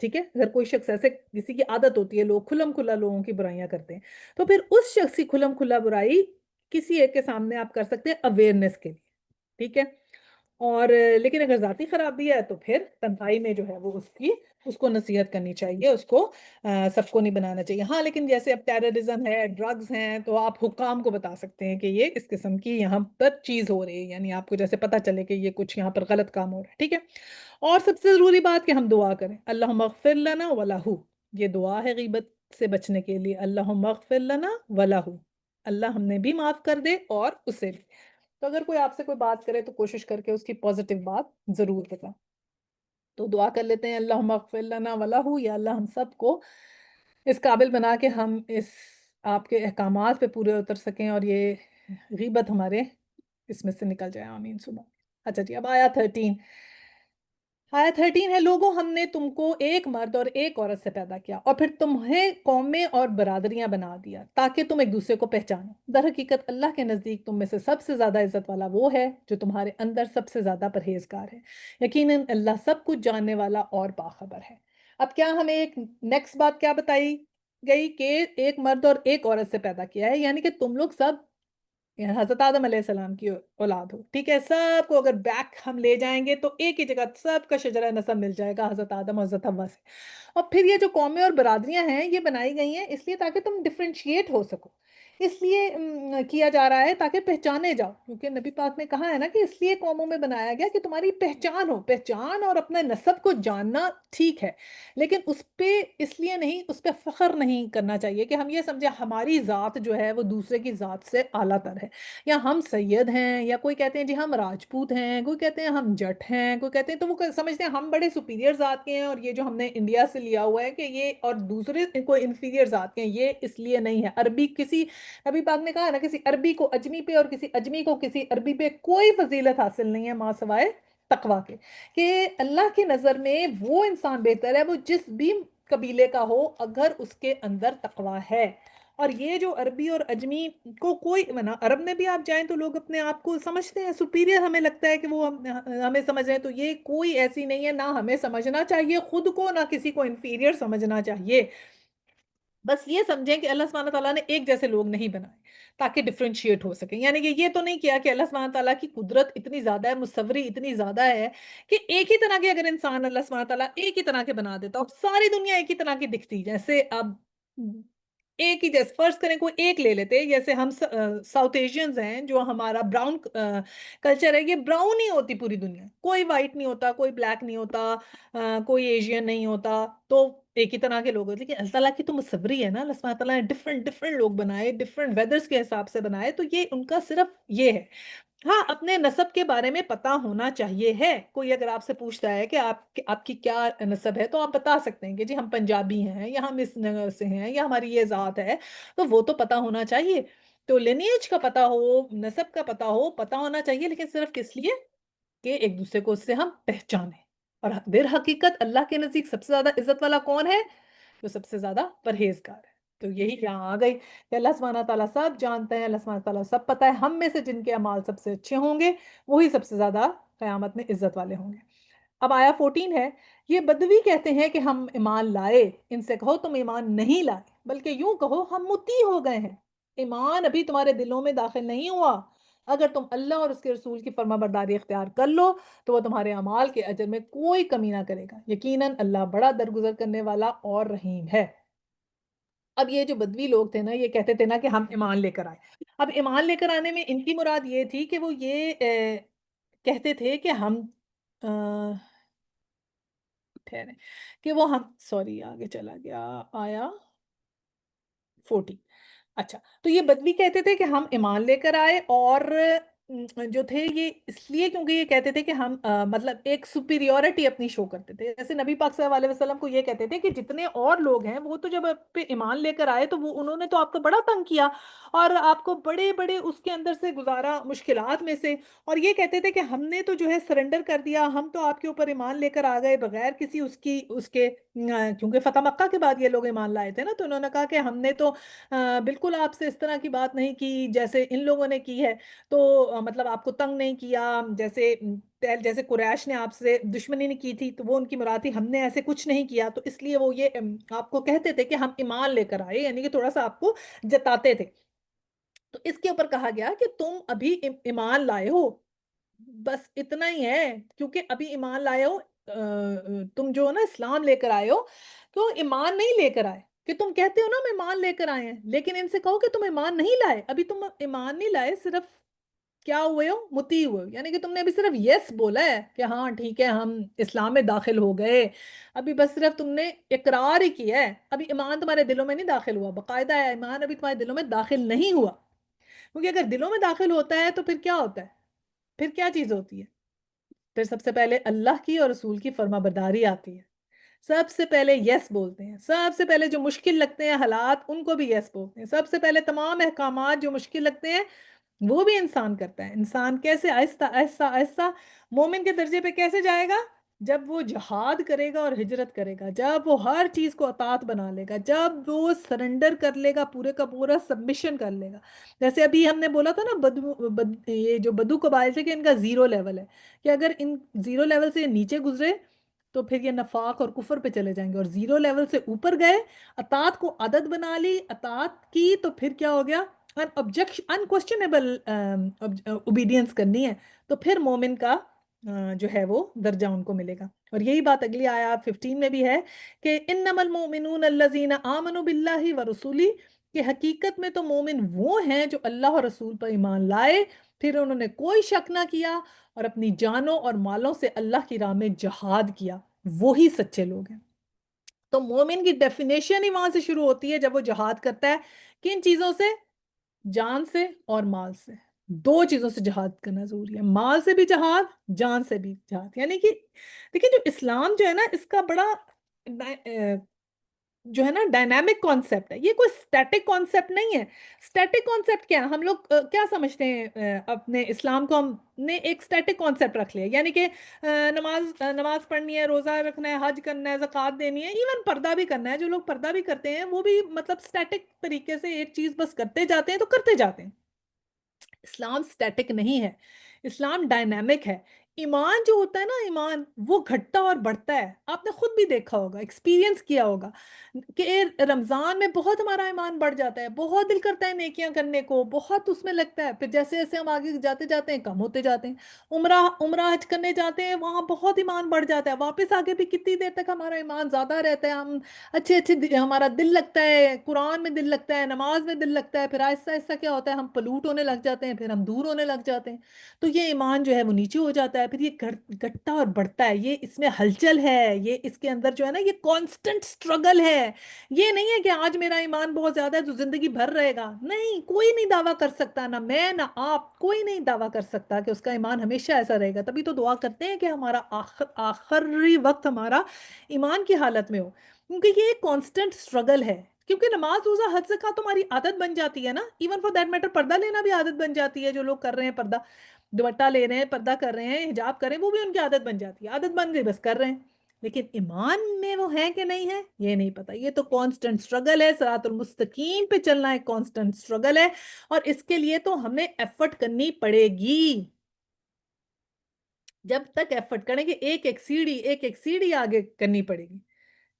[SPEAKER 2] ٹھیک ہے؟ اگر کوئی شخص ایسے، کسی کی عادت ہوتی ہے، لوگ کھلم کھلا لوگوں کی برائیاں کرتے ہیں، تو پھر اس شخص کی کھلم کھلا برائی کسی ایک کے سامنے آپ کر سکتے ہیں اویئرنیس کے لیے، ٹھیک ہے؟ اور لیکن اگر ذاتی خرابی ہے تو پھر تنہائی میں جو ہے وہ اس کو نصیحت کرنی چاہیے، اس کو سب کو نہیں بنانا چاہیے۔ ہاں، لیکن جیسے اب ٹیررزم ہے، ڈرگز ہیں، تو آپ حکام کو بتا سکتے ہیں کہ یہ اس قسم کی یہاں پر چیز ہو رہی ہے، یعنی آپ کو جیسے پتا چلے کہ یہ کچھ یہاں پر غلط کام ہو رہا ہے، ٹھیک ہے؟ اور سب سے ضروری بات کہ ہم دعا کریں، اللہم اغفر لنا ولہو، یہ دعا ہے غیبت سے بچنے کے لیے، اللہم اغفر لنا ولہو، اللہ ہم نے بھی معاف کر دے اور اسے بھی۔ تو اگر کوئی آپ سے کوئی بات کرے تو کوشش کر کے اس کی پازیٹیو بات ضرور بتائیں۔ تو دعا کر لیتے ہیں، اللہم اغفر لنا ولہو، یا اللہ ہم سب کو اس قابل بنا کہ ہم اس آپ کے احکامات پہ پورے اتر سکیں، اور یہ غیبت ہمارے اس میں سے نکل جائے، آمین سبحان۔ اچھا جی، اب آیا 13، آیا 13 ہے، لوگوں ہم نے تم کو ایک مرد اور ایک عورت سے پیدا کیا اور پھر تمہیں قومیں اور برادریاں بنا دیا تاکہ تم ایک دوسرے کو پہچانو۔ در حقیقت اللہ کے نزدیک تم میں سے سب سے زیادہ عزت والا وہ ہے جو تمہارے اندر سب سے زیادہ پرہیزگار ہے۔ یقیناً اللہ سب کچھ جاننے والا اور باخبر ہے۔ اب کیا ہمیں ایک نیکسٹ بات کیا بتائی گئی کہ ایک مرد اور ایک عورت سے پیدا کیا ہے، یعنی کہ تم لوگ سب حضرت آدم علیہ السلام کی اولاد ہو، ٹھیک ہے؟ سب کو اگر بیک ہم لے جائیں گے تو ایک ہی جگہ سب کا شجرہ نسب مل جائے گا حضرت آدم اور حضرت حوا سے۔ اور پھر یہ جو قومیں اور برادریاں ہیں یہ بنائی گئی ہیں اس لیے تاکہ تم ڈفرینشیٹ ہو سکو، اس لیے کیا جا رہا ہے تاکہ پہچانے جاؤ، کیونکہ نبی پاک نے کہا ہے نا کہ اس لیے قوموں میں بنایا گیا کہ تمہاری پہچان ہو، پہچان اور اپنے نسب کو جاننا ٹھیک ہے، لیکن اس پہ اس لیے نہیں، اس پہ فخر نہیں کرنا چاہیے کہ ہم یہ سمجھے ہماری ذات جو ہے وہ دوسرے کی ذات سے اعلیٰ تر ہے، یا ہم سید ہیں، یا کوئی کہتے ہیں جی ہم راجپوت ہیں، کوئی کہتے ہیں ہم جٹ ہیں، کوئی کہتے ہیں، تو وہ سمجھتے ہیں ہم بڑے سپیریئر ذات کے ہیں، اور یہ جو ہم نے انڈیا سے لیا ہوا ہے کہ یہ اور دوسرے کوئی انفیریئر ذات کے ہیں، یہ اس لیے نہیں ہے۔ عربی کسی، نبی پاک نے کہا ہے نا، کسی عربی کو اجمی پہ اور کسی اجمی کو کسی عربی پہ کوئی فضیلت حاصل نہیں ہے ماں سوائے تقویٰ کے، کہ اللہ کی نظر میں وہ انسان بہتر ہے وہ جس بھی قبیلے کا ہو اگر اس کے اندر تقویٰ ہے۔ اور یہ جو عربی اور اجمی کو کوئی عرب میں بھی آپ جائیں تو لوگ اپنے آپ کو سمجھتے ہیں سپیریئر، ہمیں لگتا ہے کہ وہ ہمیں سمجھ رہے ہیں، تو یہ کوئی ایسی نہیں ہے، نہ ہمیں سمجھنا چاہیے خود کو، نہ کسی کو انفیریئر سمجھنا چاہیے۔ بس یہ سمجھیں کہ اللہ سبحانہ تعالیٰ نے ایک جیسے لوگ نہیں بنائے تاکہ ڈفرینشیٹ ہو سکیں، یعنی کہ یہ تو نہیں کیا کہ اللہ سبحانہ تعالیٰ کی قدرت اتنی زیادہ ہے، مصوری اتنی زیادہ ہے کہ ایک ہی طرح کے اگر انسان اللہ سبحانہ تعالیٰ ایک ہی طرح کے بنا دیتا اور ساری دنیا ایک ہی طرح کی دکھتی، جیسے اب ایک ہی جیسے فرض کریں کوئی ایک لے لیتے، جیسے ہم ساؤتھ ایشینز ہیں، جو ہمارا براؤن کلچر ہے، یہ براؤن ہی ہوتی پوری دنیا، کوئی وائٹ نہیں ہوتا، کوئی بلیک نہیں ہوتا، کوئی ایشین نہیں ہوتا، تو ایک ہی طرح کے لوگ ہوتے، لیکن اللہ تعالیٰ کی تو مصوری ہے نا، اللہ سبحانہ تعالیٰ نے ڈفرنٹ ڈفرنٹ لوگ بنائے، ڈفرنٹ ویدرز کے حساب سے بنائے، تو یہ ان کا صرف یہ ہے۔ ہاں، اپنے نسب کے بارے میں پتا ہونا چاہیے ہے، کوئی اگر آپ سے پوچھتا ہے کہ آپ کی کیا نسب ہے تو آپ بتا سکتے ہیں کہ جی ہم پنجابی ہیں، یا ہم اس نگر سے ہیں، یا ہماری یہ ذات ہے، تو وہ تو پتا ہونا چاہیے، تو لینیج کا پتا ہو، نسب کا پتا ہو، پتا ہونا چاہیے، لیکن صرف کس لیے کہ ایک دوسرے کو اس سے ہم پہچانیں۔ اور در حقیقت اللہ کے نزدیک سب سے زیادہ عزت والا کون ہے؟ جو سب سے زیادہ پرہیزگار ہے۔ تو یہی یہاں آ گئی کہ اللہ سبحانہ تعالیٰ سب جانتے ہیں، اللہ سبحانہ تعالیٰ سب پتہ ہے، ہم میں سے جن کے اعمال سب سے اچھے ہوں گے وہی سب سے زیادہ قیامت میں عزت والے ہوں گے۔ اب آیا 14 ہے، یہ بدوی کہتے ہیں کہ ہم ایمان لائے، ان سے کہو تم ایمان نہیں لائے بلکہ یوں کہو ہم مطیع ہو گئے ہیں، ایمان ابھی تمہارے دلوں میں داخل نہیں ہوا، اگر تم اللہ اور اس کے رسول کی فرما برداری اختیار کر لو تو وہ تمہارے اعمال کے اجر میں کوئی کمی نہ کرے گا، یقیناً اللہ بڑا درگزر کرنے والا اور رحیم ہے۔ اب یہ جو بدوی لوگ تھے نا، یہ کہتے تھے نا کہ ہم ایمان لے کر آئے، اب ایمان لے کر آنے میں ان کی مراد یہ تھی کہ وہ یہ کہتے تھے کہ ہم ٹھہریں کہ وہ ہم سوری آگے چلا گیا، آیا 40، اچھا، تو یہ بدوی کہتے تھے کہ ہم ایمان لے کر آئے اور جو تھے یہ اس لیے کیونکہ یہ کہتے تھے کہ ہم مطلب ایک سپیریورٹی اپنی شو کرتے تھے. جیسے نبی پاک صلی اللہ علیہ وسلم کو یہ کہتے تھے کہ جتنے اور لوگ ہیں وہ تو جب آپ پہ ایمان لے کر آئے تو وہ انہوں نے تو آپ کو بڑا تنگ کیا اور آپ کو بڑے بڑے اس کے اندر سے گزارا مشکلات میں سے. اور یہ کہتے تھے کہ ہم نے تو جو ہے سرنڈر کر دیا, ہم تو آپ کے اوپر ایمان لے کر آ گئے بغیر کسی اس کے کیونکہ فتح مکہ کے بعد یہ لوگ ایمان لائے تھے نا, تو انہوں نے کہا کہ ہم نے تو بالکل آپ سے اس طرح کی بات نہیں کی جیسے ان لوگوں نے کی ہے. تو مطلب آپ کو تنگ نہیں کیا, جیسے قریش نے آپ سے دشمنی نہیں کی تھی تو وہ ان کی مراد تھی, ہم نے ایسے کچھ نہیں کیا. تو اس لیے وہ یہ آپ کو کہتے تھے کہ ہم ایمان لے کر آئے, یعنی کہ تھوڑا سا آپ کو جتاتے تھے. تو اس کے اوپر کہا گیا کہ تم ابھی ایمان لائے ہو, بس اتنا ہی ہے, کیونکہ ابھی ایمان لائے ہو, تم جو نا اسلام لے کر آئے ہو تو ایمان نہیں لے کر آئے. کہ تم کہتے ہو نا ہم ایمان لے کر آئے ہیں, لیکن ان سے کہو کہ تم ایمان نہیں لائے, ابھی تم ایمان نہیں لائے, صرف کیا ہوئے ہو, متی ہوئے ہو, یعنی کہ تم نے ابھی صرف یس بولا ہے کہ ہاں ٹھیک ہے ہم اسلام میں داخل ہو گئے, ابھی بس صرف تم نے اقرار ہی کیا ہے, ابھی ایمان تمہارے دلوں میں نہیں داخل ہوا. باقاعدہ ہے ایمان ابھی تمہارے دلوں میں داخل نہیں ہوا, کیونکہ اگر دلوں میں داخل ہوتا ہے تو پھر کیا ہوتا ہے, پھر کیا چیز ہوتی ہے, پھر سب سے پہلے اللہ کی اور رسول کی فرما برداری آتی ہے. سب سے پہلے یس بولتے ہیں, سب سے پہلے جو مشکل لگتے ہیں حالات ان کو بھی یس بولتے ہیں, سب سے پہلے تمام احکامات جو مشکل لگتے ہیں وہ بھی انسان کرتا ہے. انسان کیسے آہستہ آہستہ آہستہ مومن کے درجے پہ کیسے جائے گا, جب وہ جہاد کرے گا اور ہجرت کرے گا, جب وہ ہر چیز کو اطاعت بنا لے گا, جب وہ سرنڈر کر لے گا, پورے کا پورا سبمیشن کر لے گا. جیسے ابھی ہم نے بولا تھا نا یہ جو بدو قبائل تھے کہ ان کا زیرو لیول ہے, کہ اگر ان زیرو لیول سے یہ نیچے گزرے تو پھر یہ نفاق اور کفر پہ چلے جائیں گے, اور زیرو لیول سے اوپر گئے, اطاعت کو عادت بنا لی, اطاعت کی, تو پھر کیا ہو گیا, انکوشچنیبل اوبیڈینس کرنی ہے, تو پھر مومن کا جو ہے وہ درجہ ان کو ملے گا. اور یہی بات اگلی آیات 15 میں بھی ہے کہ انما المؤمنون الذین آمنوا باللہ ورسولہ, کہ حقیقت میں تو مومن وہ ہیں جو اللہ اور رسول پر ایمان لائے, پھر انہوں نے کوئی شک نہ کیا اور اپنی جانوں اور مالوں سے اللہ کی راہ میں جہاد کیا, وہی سچے لوگ ہیں. تو مومن کی ڈیفینیشن ہی وہاں سے شروع ہوتی ہے جب وہ جہاد کرتا ہے. کن چیزوں سے, جان سے اور مال سے, دو چیزوں سے جہاد کرنا ضروری ہے, مال سے بھی جہاد, جان سے بھی جہاد. یعنی کہ دیکھیں جو اسلام جو ہے نا اس کا بڑا جو ہے نا ڈائنامک کانسیپٹ ہے, یہ کوئی سٹیٹک کانسیپٹ نہیں ہے. سٹیٹک کانسیپٹ کیا ہے, ہم لوگ کیا سمجھتے ہیں اپنے اسلام کو, ہم نے ایک سٹیٹک کانسیپٹ رکھ لیا, یعنی کہ نماز پڑھنی ہے, روزہ رکھنا ہے, حج کرنا ہے, زکوٰۃ دینی ہے, ایون پردہ بھی کرنا ہے. جو لوگ پردہ بھی کرتے ہیں وہ بھی مطلب سٹیٹک طریقے سے ایک چیز بس کرتے جاتے ہیں تو کرتے جاتے ہیں. اسلام سٹیٹک نہیں ہے, اسلام ڈائنامک ہے. ایمان جو ہوتا ہے نا, ایمان وہ گھٹتا اور بڑھتا ہے. آپ نے خود بھی دیکھا ہوگا, ایکسپیرینس کیا ہوگا کہ رمضان میں بہت ہمارا ایمان بڑھ جاتا ہے, بہت دل کرتا ہے نیکیاں کرنے کو, بہت اس میں لگتا ہے, پھر جیسے جیسے ہم آگے جاتے جاتے ہیں کم ہوتے جاتے ہیں. عمرہ حج کرنے جاتے ہیں, وہاں بہت ایمان بڑھ جاتا ہے, واپس آگے بھی کتنی دیر تک ہمارا ایمان زیادہ رہتا ہے, ہم اچھے ہمارا دل لگتا ہے, قرآن میں دل لگتا ہے, نماز میں دل لگتا ہے, پھر آہستہ آہستہ کیا ہوتا ہے, ہم پلوٹ ہونے لگ جاتے ہیں, پھر ہم دور ہونے لگ جاتے ہیں. تو یہ ایمان جو ہے وہ نیچے ہو جاتا ہے, پھر یہ گھٹتا اور بڑھتا ہے. یہ اس میں ہلچل ہے, یہ اس کے اندر جو ہے نا یہ کانسٹنٹ سٹرگل ہے. یہ نہیں ہے کہ آج میرا ایمان بہت زیادہ ہے تو زندگی بھر رہے گا, نہیں, کوئی نہیں دعویٰ کر سکتا, نہ میں نہ آپ, کوئی نہیں دعویٰ کر سکتا کہ اس کا ایمان ہمیشہ ایسا رہے گا. تبھی تو دعا کرتے ہیں کہ ہمارا آخری وقت ہمارا ایمان کی حالت میں ہو, کیونکہ یہ ایک کانسٹنٹ سٹرگل ہے. کیونکہ نماز روزہ حج زکوٰۃ تو ہماری عادت بن جاتی ہے نا, ایون فار دیٹ میٹر پردہ لینا بھی عادت بن جاتی ہے. جو لوگ کر رہے ہیں پردہ, دوپٹہ لے رہے ہیں, پردہ کر رہے ہیں, حجاب کر رہے ہیں, وہ بھی ان کی عادت بن جاتی ہے, عادت بن گئی بس کر رہے ہیں. لیکن ایمان میں وہ ہے کہ نہیں ہے یہ نہیں پتا. یہ تو کانسٹنٹ سٹرگل ہے, صراط المستقیم پہ چلنا ایک کانسٹنٹ سٹرگل ہے, اور اس کے لیے تو ہمیں ایفرٹ کرنی پڑے گی. جب تک ایفرٹ کریں گے ایک ایک سیڑھی آگے کرنی پڑے گی.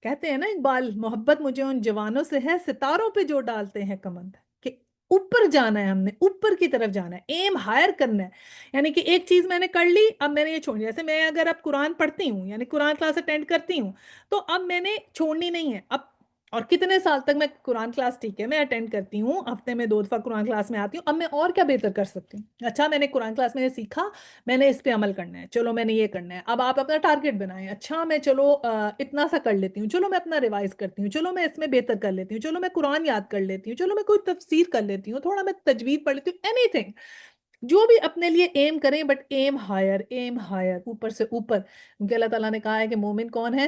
[SPEAKER 2] کہتے ہیں نا اقبال, محبت مجھے ان جوانوں سے ہے ستاروں پہ جو ڈالتے ہیں کمند, کہ اوپر جانا ہے, ہم نے اوپر کی طرف جانا ہے, ایم ہائر کرنا ہے. یعنی کہ ایک چیز میں نے کر لی, اب میں نے یہ چھوڑ, جیسے میں اگر اب قرآن پڑھتی ہوں, یعنی قرآن کلاس اٹینڈ کرتی ہوں, تو اب میں نے چھوڑنی نہیں ہے. اب اور کتنے سال تک میں قرآن کلاس, ٹھیک ہے میں اٹینڈ کرتی ہوں, ہفتے میں 2 دفعہ قرآن کلاس میں آتی ہوں, اب میں اور کیا بہتر کر سکتی ہوں. اچھا میں نے قرآن کلاس میں یہ سیکھا, میں نے اس پہ عمل کرنا ہے, چلو میں نے یہ کرنا ہے. اب آپ اپنا ٹارگٹ بنائیں, اچھا میں چلو اتنا سا کر لیتی ہوں, چلو میں اپنا ریوائز کرتی ہوں, چلو میں اس میں بہتر کر لیتی ہوں, چلو میں قرآن یاد کر لیتی ہوں, چلو میں کوئی تفسیر کر لیتی ہوں, تھوڑا میں تجوید پڑھ لیتی ہوں, اینی تھنگ. جو بھی اپنے لیے ایم کریں، but aim higher, aim higher, اوپر سے اوپر، کیونکہ اللہ تعالیٰ نے کہا ہے کہ مومن کون ہے؟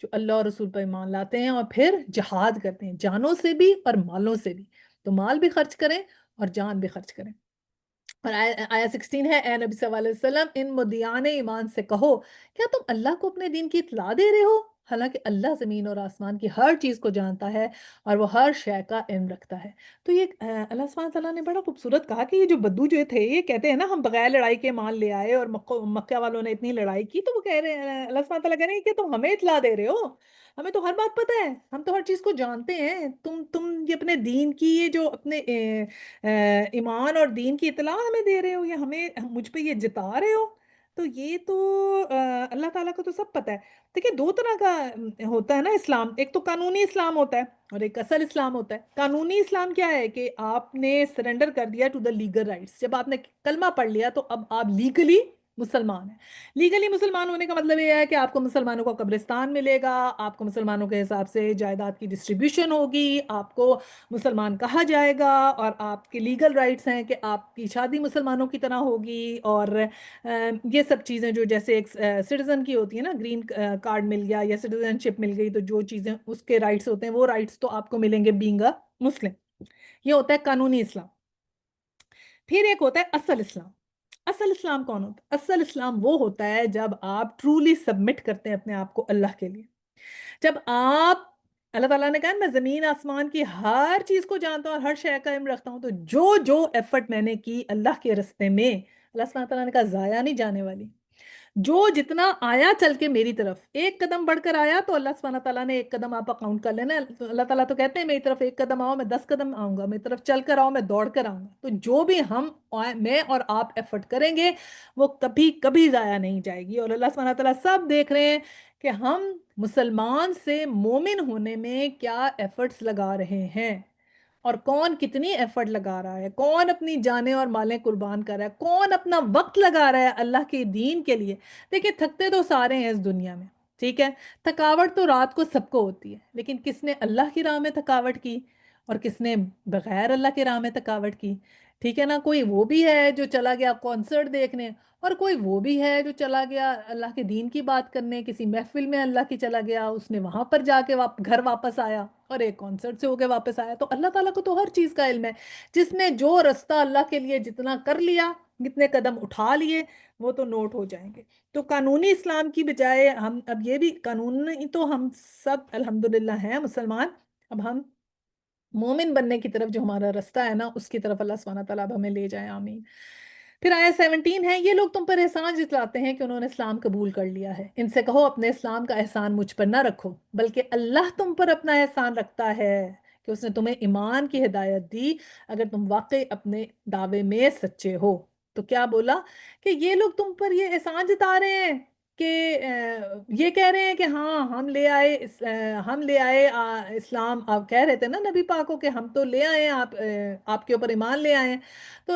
[SPEAKER 2] جو اللہ اور رسول پر ایمان لاتے ہیں اور پھر جہاد کرتے ہیں، جانوں سے بھی اور مالوں سے بھی، تو مال بھی خرچ کریں اور جان بھی خرچ کریں۔ اور آیا 16 ہے، اے نبی صلی اللہ علیہ وسلم ان مدیان ایمان سے کہو، کیا تم اللہ کو اپنے دین کی اطلاع دے رہے ہو، حالانکہ اللہ زمین اور آسمان کی ہر چیز کو جانتا ہے اور وہ ہر شے کا علم رکھتا ہے۔ تو یہ اللہ سبحانہ تعالیٰ نے بڑا خوبصورت کہا کہ یہ جو بدو جو تھے، یہ کہتے ہیں نا ہم بغیر لڑائی کے مان لے آئے، اور مکہ والوں نے اتنی لڑائی کی، تو وہ کہہ رہے ہیں، اللہ سبحانہ تعالیٰ کہہ رہے ہیں کہ تم ہمیں اطلاع دے رہے ہو، ہمیں تو ہر بات پتہ ہے، ہم تو ہر چیز کو جانتے ہیں، تم یہ اپنے دین کی، یہ جو اپنے ایمان اور دین کی اطلاع ہمیں دے رہے ہو، یا ہمیں مجھ پہ یہ جتا رہے ہو؟ تو یہ تو اللہ تعالیٰ کو تو سب پتہ ہے۔ دیکھیں دو طرح کا ہوتا ہے نا اسلام، ایک تو قانونی اسلام ہوتا ہے اور ایک اصل اسلام ہوتا ہے۔ قانونی اسلام کیا ہے کہ آپ نے سرنڈر کر دیا ٹو دا لیگل رائٹس، جب آپ نے کلمہ پڑھ لیا تو اب آپ لیگلی مسلمان ہیں۔ لیگلی مسلمان ہونے کا مطلب یہ ہے کہ آپ کو مسلمانوں کو قبرستان ملے گا، آپ کو مسلمانوں کے حساب سے جائیداد کی ڈسٹریبیوشن ہوگی، آپ کو مسلمان کہا جائے گا، اور آپ کے لیگل رائٹس ہیں کہ آپ کی شادی مسلمانوں کی طرح ہوگی، اور یہ سب چیزیں جو جیسے ایک سٹیزن کی ہوتی ہیں نا، گرین کارڈ مل گیا یا سٹیزن شپ مل گئی، تو جو چیزیں اس کے رائٹس ہوتے ہیں وہ رائٹس تو آپ کو ملیں گے بینگ اے مسلم۔ یہ ہوتا ہے قانونی اسلام۔ پھر ایک ہوتا ہے اصل اسلام۔ اصل اسلام کون ہوتا ہے؟ اصل اسلام وہ ہوتا ہے جب آپ ٹرولی سبمٹ کرتے ہیں اپنے آپ کو اللہ کے لیے، جب آپ، اللہ تعالیٰ نے کہا میں زمین آسمان کی ہر چیز کو جانتا ہوں اور ہر شے کا علم رکھتا ہوں، تو جو جو ایفرٹ میں نے کی اللہ کے رستے میں، اللہ سبحانہ تعالیٰ نے کہا ضائع نہیں جانے والی۔ جو جتنا آیا چل کے میری طرف ایک قدم بڑھ کر آیا، تو اللہ سبحانہ تعالیٰ نے ایک قدم آپ اکاؤنٹ کر لینا ہے۔ اللہ تعالیٰ تو کہتے ہیں میری طرف ایک قدم آؤ میں 10 قدم آؤں گا، میری طرف چل کر آؤ میں دوڑ کر آؤں گا۔ تو جو بھی میں اور آپ ایفرٹ کریں گے وہ کبھی کبھی ضائع نہیں جائے گی، اور اللہ سبحانہ تعالیٰ سب دیکھ رہے ہیں کہ ہم مسلمان سے مومن ہونے میں کیا ایفرٹس لگا رہے ہیں، اور کون کتنی ایفرٹ لگا رہا ہے، کون اپنی جانیں اور مالیں قربان کر رہا ہے، کون اپنا وقت لگا رہا ہے اللہ کے دین کے لیے۔ دیکھیں تھکتے تو سارے ہیں اس دنیا میں، ٹھیک ہے، تھکاوٹ تو رات کو سب کو ہوتی ہے، لیکن کس نے اللہ کی راہ میں تھکاوٹ کی اور کس نے بغیر اللہ کی راہ میں تھکاوٹ کی؟ ٹھیک ہے نا، کوئی وہ بھی ہے جو چلا گیا کانسرٹ دیکھنے، اور کوئی وہ بھی ہے جو چلا گیا اللہ کے دین کی بات کرنے، کسی محفل میں اللہ کی چلا گیا، اس نے وہاں پر جا کے گھر واپس آیا، اور ایک کانسرٹ سے ہو کے واپس آیا۔ تو اللہ تعالیٰ کو تو ہر چیز کا علم ہے، جس نے جو رستہ اللہ کے لیے جتنا کر لیا، جتنے قدم اٹھا لیے، وہ تو نوٹ ہو جائیں گے۔ تو قانونی اسلام کی بجائے ہم اب یہ بھی قانونی، تو ہم سب الحمدللہ ہیں مسلمان، اب ہم مومن بننے کی طرف جو ہمارا رستہ ہے نا، اس کی طرف اللہ سبحانہ تعالیٰ اب ہمیں لے جائے، آمین۔ پھر آیا 17 ہے، یہ لوگ تم پر احسان جتلاتے ہیں کہ انہوں نے اسلام قبول کر لیا ہے، ان سے کہو اپنے اسلام کا احسان مجھ پر نہ رکھو، بلکہ اللہ تم پر اپنا احسان رکھتا ہے کہ اس نے تمہیں ایمان کی ہدایت دی، اگر تم واقعی اپنے دعوے میں سچے ہو۔ تو کیا بولا کہ یہ لوگ تم پر یہ احسان جتا رہے ہیں کہ یہ کہہ رہے ہیں کہ ہاں ہم لے آئے ہم لے آئے اسلام، آپ کہہ رہے تھے نا نبی پاک کو کہ ہم تو لے آئے ہیں، آپ کے اوپر ایمان لے آئے ہیں۔ تو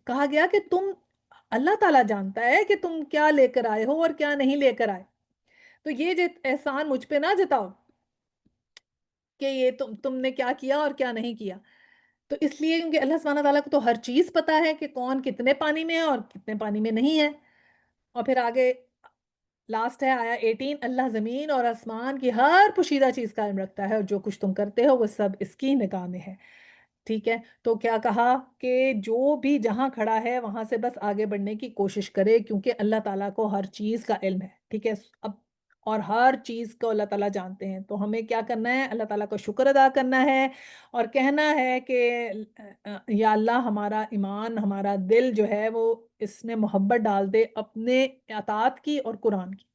[SPEAKER 2] کہا گیا کہ اللہ تعالیٰ جانتا ہے کہ تم کیا لے کر آئے ہو اور کیا نہیں لے کر آئے، تو یہ احسان مجھ پہ نہ جتاؤ کہ یہ تم نے کیا کیا اور کیا نہیں کیا۔ تو اس لیے کیونکہ اللہ سبحانہ تعالیٰ کو تو ہر چیز پتا ہے کہ کون کتنے پانی میں ہے اور کتنے پانی میں نہیں ہے۔ اور پھر آگے لاسٹ ہے آیا 18، اللہ زمین اور آسمان کی ہر پوشیدہ چیز کا علم رکھتا ہے، اور جو کچھ تم کرتے ہو وہ سب اس کی نگاہ میں ہے۔ ٹھیک ہے، تو کیا کہا کہ جو بھی جہاں کھڑا ہے وہاں سے بس آگے بڑھنے کی کوشش کرے، کیونکہ اللہ تعالیٰ کو ہر چیز کا علم ہے، ٹھیک ہے، اب اور ہر چیز کو اللہ تعالیٰ جانتے ہیں، تو ہمیں کیا کرنا ہے؟ اللہ تعالیٰ کو شکر ادا کرنا ہے اور کہنا ہے کہ یا اللہ ہمارا ایمان، ہمارا دل جو ہے وہ اس میں محبت ڈال دے اپنے اطاعت کی اور قرآن کی۔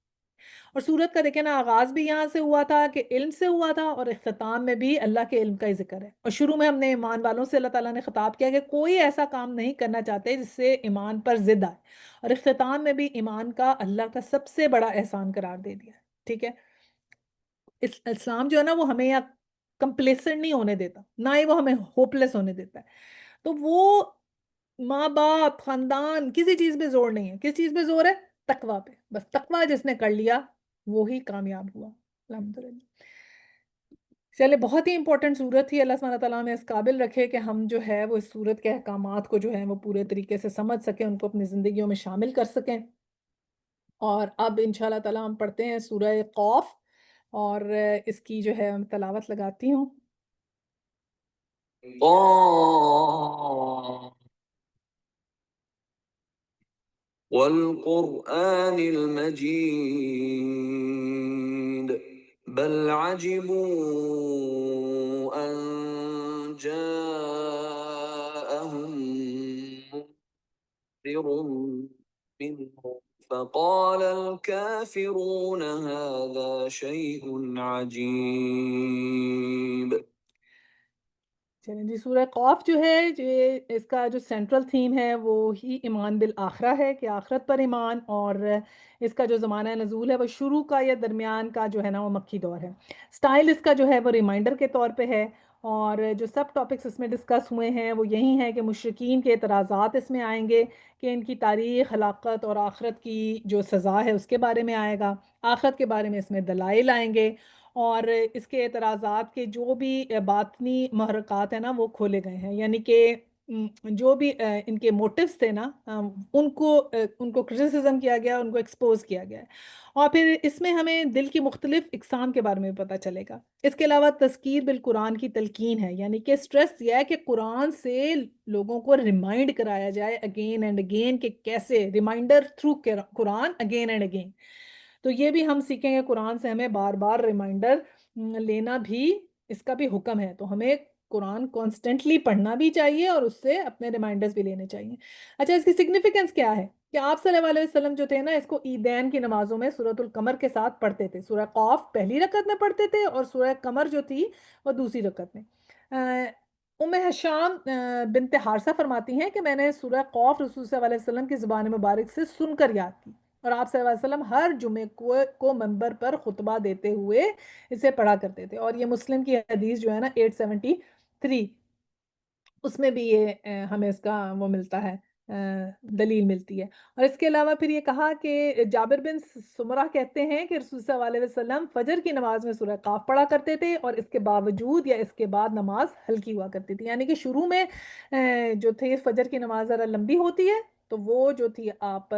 [SPEAKER 2] اور سورت کا دیکھیں نا، آغاز بھی یہاں سے ہوا تھا کہ علم سے ہوا تھا، اور اختتام میں بھی اللہ کے علم کا ہی ذکر ہے، اور شروع میں ہم نے ایمان والوں سے اللہ تعالیٰ نے خطاب کیا کہ کوئی ایسا کام نہیں کرنا چاہتے جس سے ایمان پر ضد آئے، اور اختتام میں بھی ایمان کا اللہ کا سب سے بڑا احسان قرار دے دیا، ٹھیک ہے۔ اسلام جو ہے نا وہ ہمیں یا کمپلیسنٹ نہیں ہونے دیتا، نہ ہی وہ ہمیں ہوپلیس ہونے دیتا ہے، تو وہ ماں باپ خاندان کسی چیز پہ زور نہیں ہے، کس چیز پہ زور ہے؟ تقوی پہ، بس تقوی جس نے کر لیا وہی کامیاب ہوا، الحمدللہ۔ چلے بہت ہی امپورٹنٹ صورت تھی، اللہ سبحانہ تعالیٰ ہمیں اس قابل رکھے کہ ہم جو ہے وہ اس صورت کے احکامات کو جو ہے وہ پورے طریقے سے سمجھ سکیں، ان کو اپنی زندگیوں میں شامل کر سکیں۔ اور اب انشاءاللہ تعالیٰ ہم پڑھتے ہیں سورہ قوف، اور اس کی جو ہے تلاوت لگاتی ہوں۔
[SPEAKER 1] طه والقرآن المجيد بل عجبوا أن جاءهم منذر منهم فقال الكافرون هذا شيء عجيب۔
[SPEAKER 2] چلیں جی، سورہ قوف جو ہے اس کا جو سینٹرل تھیم ہے وہ ہی ایمان بالآخرہ ہے، کہ آخرت پر ایمان، اور اس کا جو زمانہ نزول ہے وہ شروع کا یا درمیان کا جو ہے نا وہ مکی دور ہے۔ سٹائل اس کا جو ہے وہ ریمائنڈر کے طور پہ ہے، اور جو سب ٹاپکس اس میں ڈسکس ہوئے ہیں وہ یہی ہیں کہ مشرکین کے اعتراضات اس میں آئیں گے، کہ ان کی تاریخ، ہلاکت اور آخرت کی جو سزا ہے اس کے بارے میں آئے گا، آخرت کے بارے میں اس میں دلائل آئیں گے، اور اس کے اعتراضات کے جو بھی باطنی محرکات ہیں نا وہ کھولے گئے ہیں، یعنی کہ جو بھی ان کے موٹیوز تھے نا ان کو کرٹیسزم کیا گیا، ان کو ایکسپوز کیا گیا ہے۔ اور پھر اس میں ہمیں دل کی مختلف اقسام کے بارے میں بھی پتہ چلے گا۔ اس کے علاوہ تذکیر بالقرآن کی تلقین ہے، یعنی کہ سٹریس یہ ہے کہ قرآن سے لوگوں کو ریمائنڈ کرایا جائے اگین اینڈ اگین، کہ کیسے reminder through Quran again and again. تو یہ بھی ہم سیکھیں گے، قرآن سے ہمیں بار بار ریمائنڈر لینا بھی اس کا بھی حکم ہے، تو ہمیں قرآن کانسٹنٹلی پڑھنا بھی چاہیے اور اس سے اپنے ریمائنڈرز بھی لینے چاہیے۔ اچھا، اس کی سگنیفیکنس کیا ہے کہ آپ صلی اللہ علیہ وسلم جو تھے نا اس کو عیدین کی نمازوں میں سورۃ القمر کے ساتھ پڑھتے تھے، سورہ قاف پہلی رکعت میں پڑھتے تھے اور سورہ قمر جو تھی وہ دوسری رکعت میں۔ ام حشام بنت حارثہ فرماتی ہیں کہ میں نے سورہ قاف رسول صلی اللہ علیہ وسلم کی زبان مبارک سے سن کر یاد کی، اور آپ صلی اللہ علیہ وسلم ہر جمعے کو منبر پر خطبہ دیتے ہوئے اسے پڑھا کرتے تھے، اور یہ مسلم کی حدیث جو ہے نا 873، اس میں بھی یہ ہمیں اس کا وہ ملتا ہے، دلیل ملتی ہے۔ اور اس کے علاوہ پھر یہ کہا کہ جابر بن سمرہ کہتے ہیں کہ رسول صلی اللہ علیہ وسلم فجر کی نماز میں سورہ قاف پڑھا کرتے تھے، اور اس کے باوجود یا اس کے بعد نماز ہلکی ہوا کرتی تھی، یعنی کہ شروع میں جو تھی فجر کی نماز ذرا لمبی ہوتی ہے تو وہ جو تھی آپ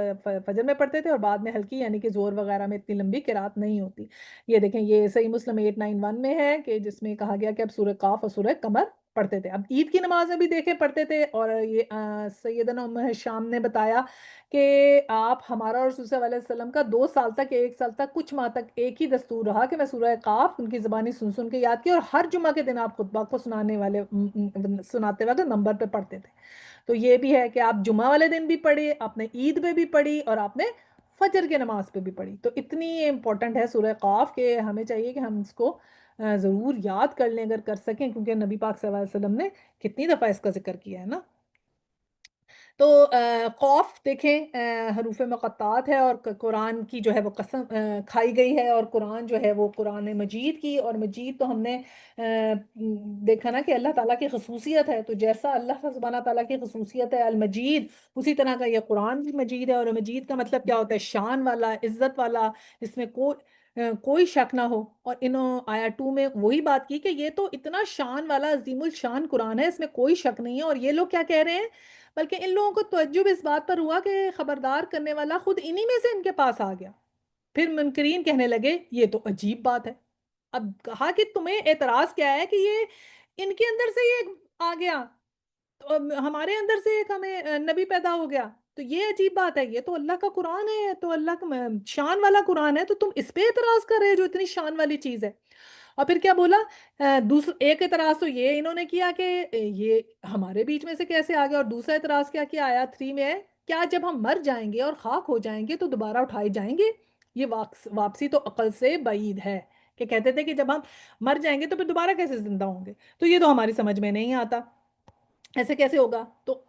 [SPEAKER 2] فجر میں پڑھتے تھے، اور بعد میں ہلکی، یعنی کہ زور وغیرہ میں اتنی لمبی قرات نہیں ہوتی۔ یہ دیکھیں، یہ صحیح مسلم 891 میں ہے، کہ جس میں کہا گیا کہ اب سورہ قاف اور سورہ قمر پڑھتے تھے۔ اب عید کی نماز میں بھی دیکھے پڑھتے تھے، اور یہ سیدنا ام شام نے بتایا کہ آپ ہمارا اور رسول صلی اللہ علیہ وسلم کا 2 سال تک، 1 سال تک، کچھ ماہ تک ایک ہی دستور رہا کہ میں سورہ قاف ان کی زبانی سن سن کے یاد کی، اور ہر جمعہ کے دن آپ خطبہ کو سناتے وقت نمبر پہ پڑھتے تھے۔ تو یہ بھی ہے کہ آپ جمعہ والے دن بھی پڑھی، آپ نے عید پہ بھی پڑھی، اور آپ نے فجر کے نماز پہ بھی پڑھی۔ تو اتنی امپورٹنٹ ہے سورہ قاف کہ ہمیں چاہیے کہ ہم اس کو ضرور یاد کر لیں اگر کر سکیں، کیونکہ نبی پاک صلی اللہ علیہ وسلم نے کتنی دفعہ اس کا ذکر کیا ہے نا۔ تو قوف دیکھیں حروف مقطعات ہے، اور قرآن کی جو ہے وہ قسم کھائی گئی ہے، اور قرآن جو ہے وہ قرآن مجید کی، اور مجید تو ہم نے دیکھا نا کہ اللہ تعالیٰ کی خصوصیت ہے، تو جیسا اللہ سبحانہ تعالیٰ کی خصوصیت ہے المجید، اسی طرح کا یہ قرآن بھی مجید ہے۔ اور مجید کا مطلب کیا ہوتا ہے؟ شان والا، عزت والا، اس میں کوئی شک نہ ہو۔ اور انہوں آیا 2 میں وہی بات کی کہ یہ تو اتنا شان والا عظیم الشان قرآن ہے، اس میں کوئی شک نہیں ہے، اور یہ لوگ کیا کہہ رہے ہیں؟ بلکہ ان لوگوں کو تعجب اس بات پر ہوا کہ خبردار کرنے والا خود انہی میں سے ان کے پاس آ گیا۔ پھر منکرین کہنے لگے یہ تو عجیب بات ہے۔ اب کہا کہ تمہیں اعتراض کیا ہے کہ یہ ان کے اندر سے یہ آ گیا، تو ہمارے اندر سے ایک ہمیں نبی پیدا ہو گیا، تو یہ عجیب بات ہے، یہ تو اللہ کا قرآن ہے، تو اللہ کا شان والا قرآن ہے، تو تم اس پہ اعتراض کر رہے ہو جو اتنی شان والی چیز ہے۔ اور پھر کیا بولا؟ دوسرا ایک اعتراض تو یہ انہوں نے کیا کہ یہ ہمارے بیچ میں سے کیسے آ گیا، اور دوسرا اعتراض کیا کیا آیا 3 میں ہے، کیا جب ہم مر جائیں گے اور خاک ہو جائیں گے تو دوبارہ اٹھائے جائیں گے؟ یہ واپسی تو عقل سے بعید ہے، کہ کہتے تھے کہ جب ہم مر جائیں گے تو پھر دوبارہ کیسے زندہ ہوں گے؟ تو یہ تو ہماری سمجھ میں نہیں آتا، ایسے کیسے ہوگا؟ تو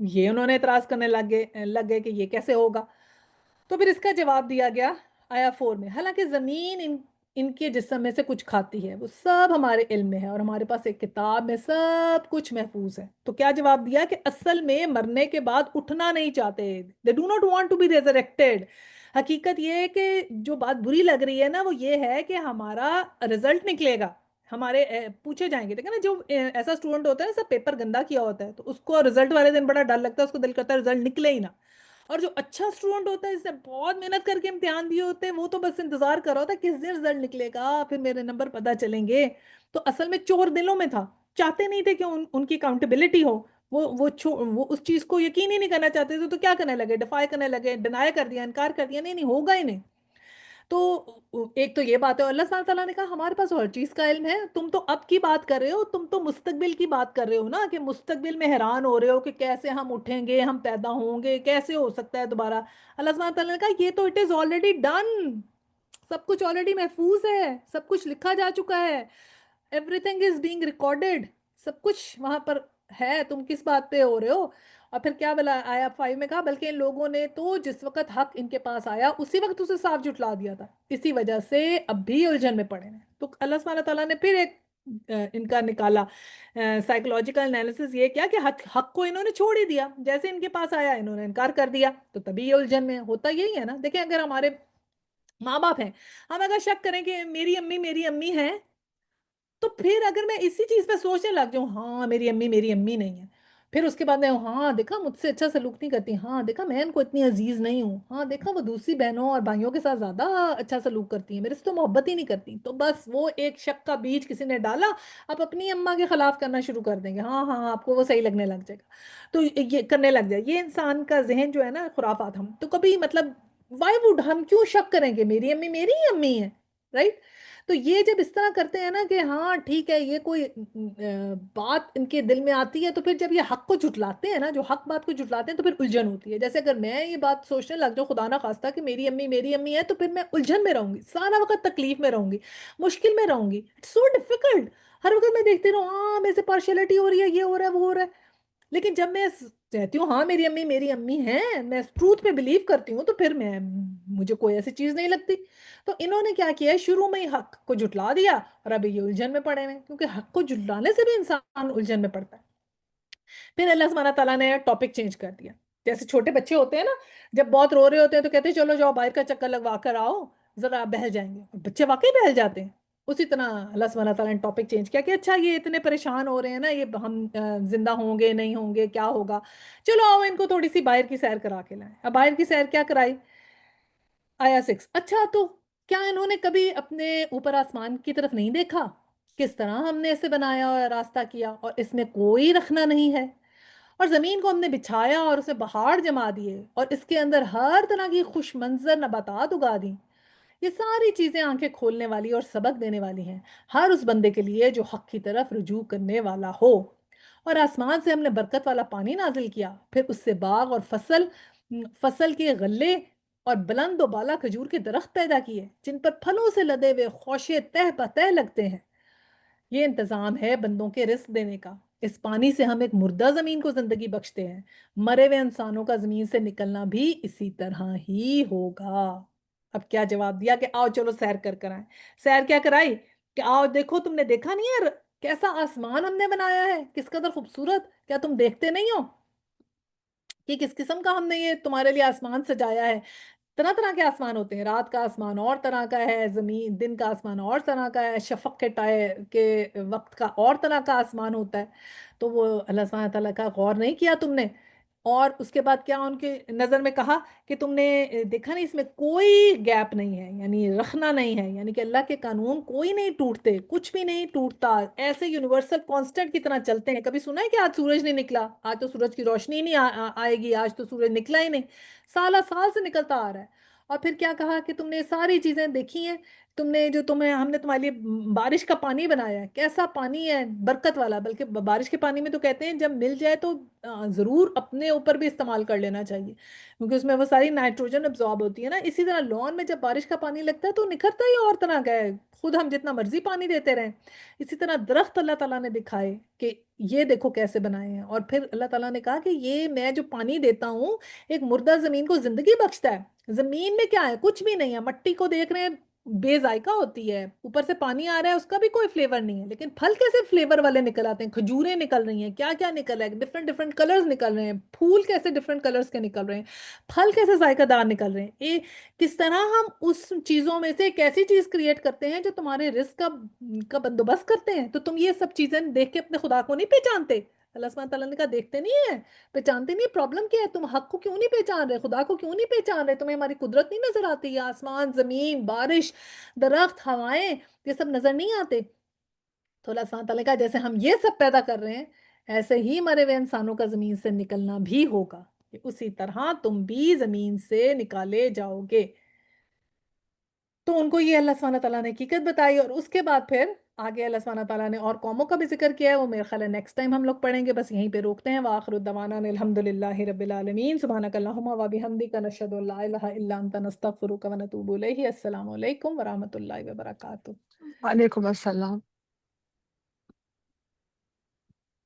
[SPEAKER 2] یہ انہوں نے اعتراض کرنے لگ گئے کہ یہ کیسے ہوگا؟ تو پھر اس کا جواب دیا گیا آیا 4 میں، حالانکہ زمین ان کے جسم میں سے کچھ کھاتی ہے، وہ سب ہمارے علم میں ہے، اور ہمارے پاس ایک کتاب میں سب کچھ محفوظ ہے۔ تو کیا جواب دیا؟ کہ اصل میں مرنے کے بعد اٹھنا نہیں چاہتے، they do not want to be resurrected۔ حقیقت یہ ہے کہ جو بات بری لگ رہی ہے نا وہ یہ ہے کہ ہمارا رزلٹ نکلے گا، ہمارے پوچھے جائیں گے. دیکھیں نا جو ایسا اسٹوڈنٹ ہوتا ہے نا سب پیپر گندا کیا ہوتا ہے تو اس کو رزلٹ والے دن بڑا ڈر لگتا ہے, اس کو دل کرتا ہے رزلٹ نکلے ہی نا. اور جو اچھا اسٹوڈنٹ ہوتا ہے جس نے بہت محنت کر کے امتحان دیے ہوتے ہیں وہ تو بس انتظار کر رہا ہوتا ہے کس دن رزلٹ نکلے گا, پھر میرے نمبر پتہ چلیں گے. تو اصل میں چور دلوں میں تھا, چاہتے نہیں تھے کہ ان کی اکاؤنٹیبلٹی ہو. وہ اس چیز کو یقین ہی نہیں کرنا چاہتے تھے, تو کیا کرنے لگے, ڈیفائی کرنے لگے, ڈینائی کر دیا, انکار کر دیا, نہیں نہیں ہوگا ہی نہیں. تو ایک تو یہ بات ہے, اور اللہ سبحانہ تعالیٰ نے کہا ہمارے پاس ہر چیز کا علم ہے. تم تو اب کی بات کر رہے ہو, تم تو مستقبل کی بات کر رہے ہو نا, کہ مستقبل میں حیران ہو رہے ہو کہ کیسے ہم اٹھیں گے, ہم پیدا ہوں گے, کیسے ہو سکتا ہے دوبارہ. اللہ سبحانہ تعالیٰ نے کہا یہ تو اٹ از آلریڈی ڈن, سب کچھ آلریڈی محفوظ ہے, سب کچھ لکھا جا چکا ہے, everything is being recorded, سب کچھ وہاں پر ہے, تم کس بات پہ ہو رہے ہو. اور پھر کیا بلا آیا 5 میں کہا بلکہ ان لوگوں نے تو جس وقت حق ان کے پاس آیا اسی وقت اسے صاف جھٹلا دیا تھا, اسی وجہ سے اب بھی الجھن میں پڑے ہیں. تو اللہ سبحانہ تعالیٰ نے پھر ایک ان کا نکالا سائیکولوجیکل انالیسس, یہ کیا کہ حق کو انہوں نے چھوڑ ہی دیا, جیسے ان کے پاس آیا انہوں نے انکار کر دیا, تو تبھی یہ الجھن میں ہوتا یہی ہے نا. دیکھیں اگر ہمارے ماں باپ ہیں, ہم اگر شک کریں کہ میری امی ہے, تو پھر اگر میں اسی چیز پہ سوچنے لگ جاؤں ہاں میری امی نہیں ہے, پھر اس کے بعد میں ہاں دیکھا مجھ سے اچھا سلوک نہیں کرتی, ہاں دیکھا میں ان کو اتنی عزیز نہیں ہوں, ہاں دیکھا وہ دوسری بہنوں اور بھائیوں کے ساتھ زیادہ اچھا سلوک کرتی ہیں, میرے سے تو محبت ہی نہیں کرتی, تو بس وہ ایک شک کا بیج کسی نے ڈالا, آپ اپنی اماں کے خلاف کرنا شروع کر دیں گے, ہاں ہاں آپ کو وہ صحیح لگنے لگ جائے گا, تو یہ کرنے لگ جائے. یہ انسان کا ذہن جو ہے نا خرافات. ہم تو کبھی مطلب وائی وڈ ہم کیوں شک کریں گے میری امی میری ہی امی ہے, رائٹ. تو یہ جب اس طرح کرتے ہیں نا کہ ہاں ٹھیک ہے یہ کوئی بات ان کے دل میں آتی ہے, تو پھر جب یہ حق کو جھٹلاتے ہیں نا, جو حق بات کو جھٹلاتے ہیں, تو پھر الجھن ہوتی ہے. جیسے اگر میں یہ بات سوچنے لگ جاؤں خدا نہ خواستہ کہ میری امی ہے, تو پھر میں الجھن میں رہوں گی, سارا وقت تکلیف میں رہوں گی, مشکل میں رہوں گی, اٹس سو ڈیفیکلٹ. ہر وقت میں دیکھتی رہوں ہاں میرے سے پارشلٹی ہو رہی ہے, یہ ہو رہا ہے وہ ہو رہا ہے. لیکن جب میں کہتی ہوں ہاں میری امی ہیں, میں ٹروتھ پہ بلیو کرتی ہوں, تو پھر مجھے کوئی ایسی چیز نہیں لگتی. تو انہوں نے کیا کیا ہے, شروع میں ہی حق کو جھٹلا دیا, اور ابھی یہ الجھن میں پڑے ہوئے, کیونکہ حق کو جھٹلانے سے بھی انسان الجھن میں پڑتا ہے. پھر اللہ سبحانہ تعالیٰ نے ٹاپک چینج کر دیا. جیسے چھوٹے بچے ہوتے ہیں نا, جب بہت رو رہے ہوتے ہیں تو کہتے ہیں چلو جاؤ باہر کا چکر لگوا کر آؤ, ذرا بہل جائیں گے, اور بچے واقعی بہل جاتے ہیں. اسی طرح اللہ سبحانہ تعالیٰ نے ٹاپک چینج کیا کہ اچھا یہ اتنے پریشان ہو رہے ہیں نا, یہ ہم زندہ ہوں گے نہیں ہوں گے, کیا ہوگا, چلو آؤ ان کو تھوڑی سی باہر کی سیر کرا کے لائیں. اب باہر کی سیر کیا کرائی, آیا 6. اچھا تو کیا انہوں نے کبھی اپنے اوپر آسمان کی طرف نہیں دیکھا, کس طرح ہم نے اسے بنایا اور راستہ کیا, اور اس میں کوئی رکھنا نہیں ہے, اور زمین کو ہم نے بچھایا اور اسے پہاڑ جما دیے, اور اس کے اندر ہر طرح کی خوش منظر نباتات اگا دیں. یہ ساری چیزیں آنکھیں کھولنے والی اور سبق دینے والی ہیں ہر اس بندے کے لیے جو حق کی طرف رجوع کرنے والا ہو. اور آسمان سے ہم نے برکت والا پانی نازل کیا, پھر اس سے باغ اور فصل کے غلے اور بلند و بالا کھجور کے درخت پیدا کیے, جن پر پھلوں سے لدے ہوئے خوشے تہ بتہ لگتے ہیں. یہ انتظام ہے بندوں کے رزق دینے کا. اس پانی سے ہم ایک مردہ زمین کو زندگی بخشتے ہیں, مرے ہوئے انسانوں کا زمین سے نکلنا بھی اسی طرح ہی ہوگا. اب کیا جواب دیا کہ آؤ چلو سیر کر آئیں. سیر کیا کرائی کہ آؤ دیکھو, تم نے دیکھا نہیں ہے کیسا آسمان ہم نے بنایا ہے, کس قدر خوبصورت, کیا تم دیکھتے نہیں ہو کہ کس قسم کا ہم نے یہ تمہارے لیے آسمان سجایا ہے. طرح طرح کے آسمان ہوتے ہیں, رات کا آسمان اور طرح کا ہے, زمین دن کا آسمان اور طرح کا ہے, شفق کے وقت کا اور طرح کا آسمان ہوتا ہے. تو وہ اللہ سبحانہ تعالیٰ کا غور نہیں کیا تم نے. اور اس کے بعد کیا ان کے نظر میں کہا کہ تم نے دیکھا نہیں اس میں کوئی گیپ نہیں ہے, یعنی رکھنا نہیں ہے, یعنی کہ اللہ کے قانون کوئی نہیں ٹوٹتے, کچھ بھی نہیں ٹوٹتا, ایسے یونیورسل کانسٹنٹ کی طرح چلتے ہیں. کبھی سنا ہے کہ آج سورج نہیں نکلا, آج تو سورج کی روشنی نہیں آئے گی, آج تو سورج نکلا ہی نہیں, سالہ سال سے نکلتا آ رہا ہے. اور پھر کیا کہا کہ تم نے ساری چیزیں دیکھی ہیں, تم نے جو ہم نے تمہارے لیے بارش کا پانی بنایا ہے, کیسا پانی ہے برکت والا. بلکہ بارش کے پانی میں تو کہتے ہیں جب مل جائے تو ضرور اپنے اوپر بھی استعمال کر لینا چاہیے, کیونکہ اس میں وہ ساری نائٹروجن ابزارب ہوتی ہے نا. اسی طرح لون میں جب بارش کا پانی لگتا ہے تو نکھرتا ہی اور طرح کا ہے, خود ہم جتنا مرضی پانی دیتے رہیں. اسی طرح درخت اللہ تعالیٰ نے دکھائے کہ یہ دیکھو کیسے بنائے ہیں. اور پھر اللہ تعالیٰ نے کہا کہ یہ میں جو پانی دیتا ہوں ایک مردہ زمین کو زندگی بخشتا ہے. زمین میں کیا ہے, کچھ بھی نہیں ہے, مٹی کو دیکھ رہے ہیں بے ذائقہ ہوتی ہے، اوپر سے پانی آ رہا ہے، اس کا بھی کوئی فلیور نہیں ہے، لیکن پھل کیسے فلیور والے نکل آتے ہیں، کھجوریں نکل رہی ہیں، کیا کیا نکل رہا ہے، ڈفرنٹ ڈفرنٹ کلرز نکل رہے ہیں، پھول کیسے ڈفرنٹ کلرز کے نکل رہے ہیں، پھل کیسے ذائقہ دار نکل رہے ہیں، کس طرح ہم اس چیزوں میں سے ایک ایسی چیز کریٹ کرتے ہیں جو تمہارے رزق کا بندوبست کرتے ہیں، تو تم یہ سب چیزیں دیکھ کے اپنے خدا کو نہیں پہچانتے؟ اللہ سبحانہ تعالیٰ نے کہا دیکھتے نہیں ہیں، پہچانتے نہیں، پرابلم کیا ہے، تم حق کو کیوں نہیں پہچان رہے، خدا کو کیوں نہیں پہچان رہے، تمہیں ہماری قدرت نہیں نظر آتی، یہ آسمان، زمین، بارش، درخت، ہوائیں، یہ سب نظر نہیں آتے؟ تو اللہ سبحانہ تعالیٰ نے کہا جیسے ہم یہ سب پیدا کر رہے ہیں، ایسے ہی مرے ہوئے انسانوں کا زمین سے نکلنا بھی ہوگا، کہ اسی طرح تم بھی زمین سے نکالے جاؤ گے۔ تو ان کو یہ اللہ سبحانہ تعالیٰ نے حقیقت بتائی، اور اس کے بعد پھر آگے اللہ سبحانہ تعالیٰ نے اور قوموں کا بھی ذکر کیا ہے، وہ میرے خیال ہے نیکسٹ ٹائم ہم لوگ پڑھیں گے، بس یہیں پہ روکتے ہیں۔ وآخر الدعوانا ان الحمد للہ رب العالمین، سبحانک اللہم و بحمدک، نشہد ان لا الہ الا انت، نستغفرک و نتوب الیہ۔ السلام علیکم ورحمۃ اللہ وبرکاتہ۔
[SPEAKER 3] وعلیکم السلام۔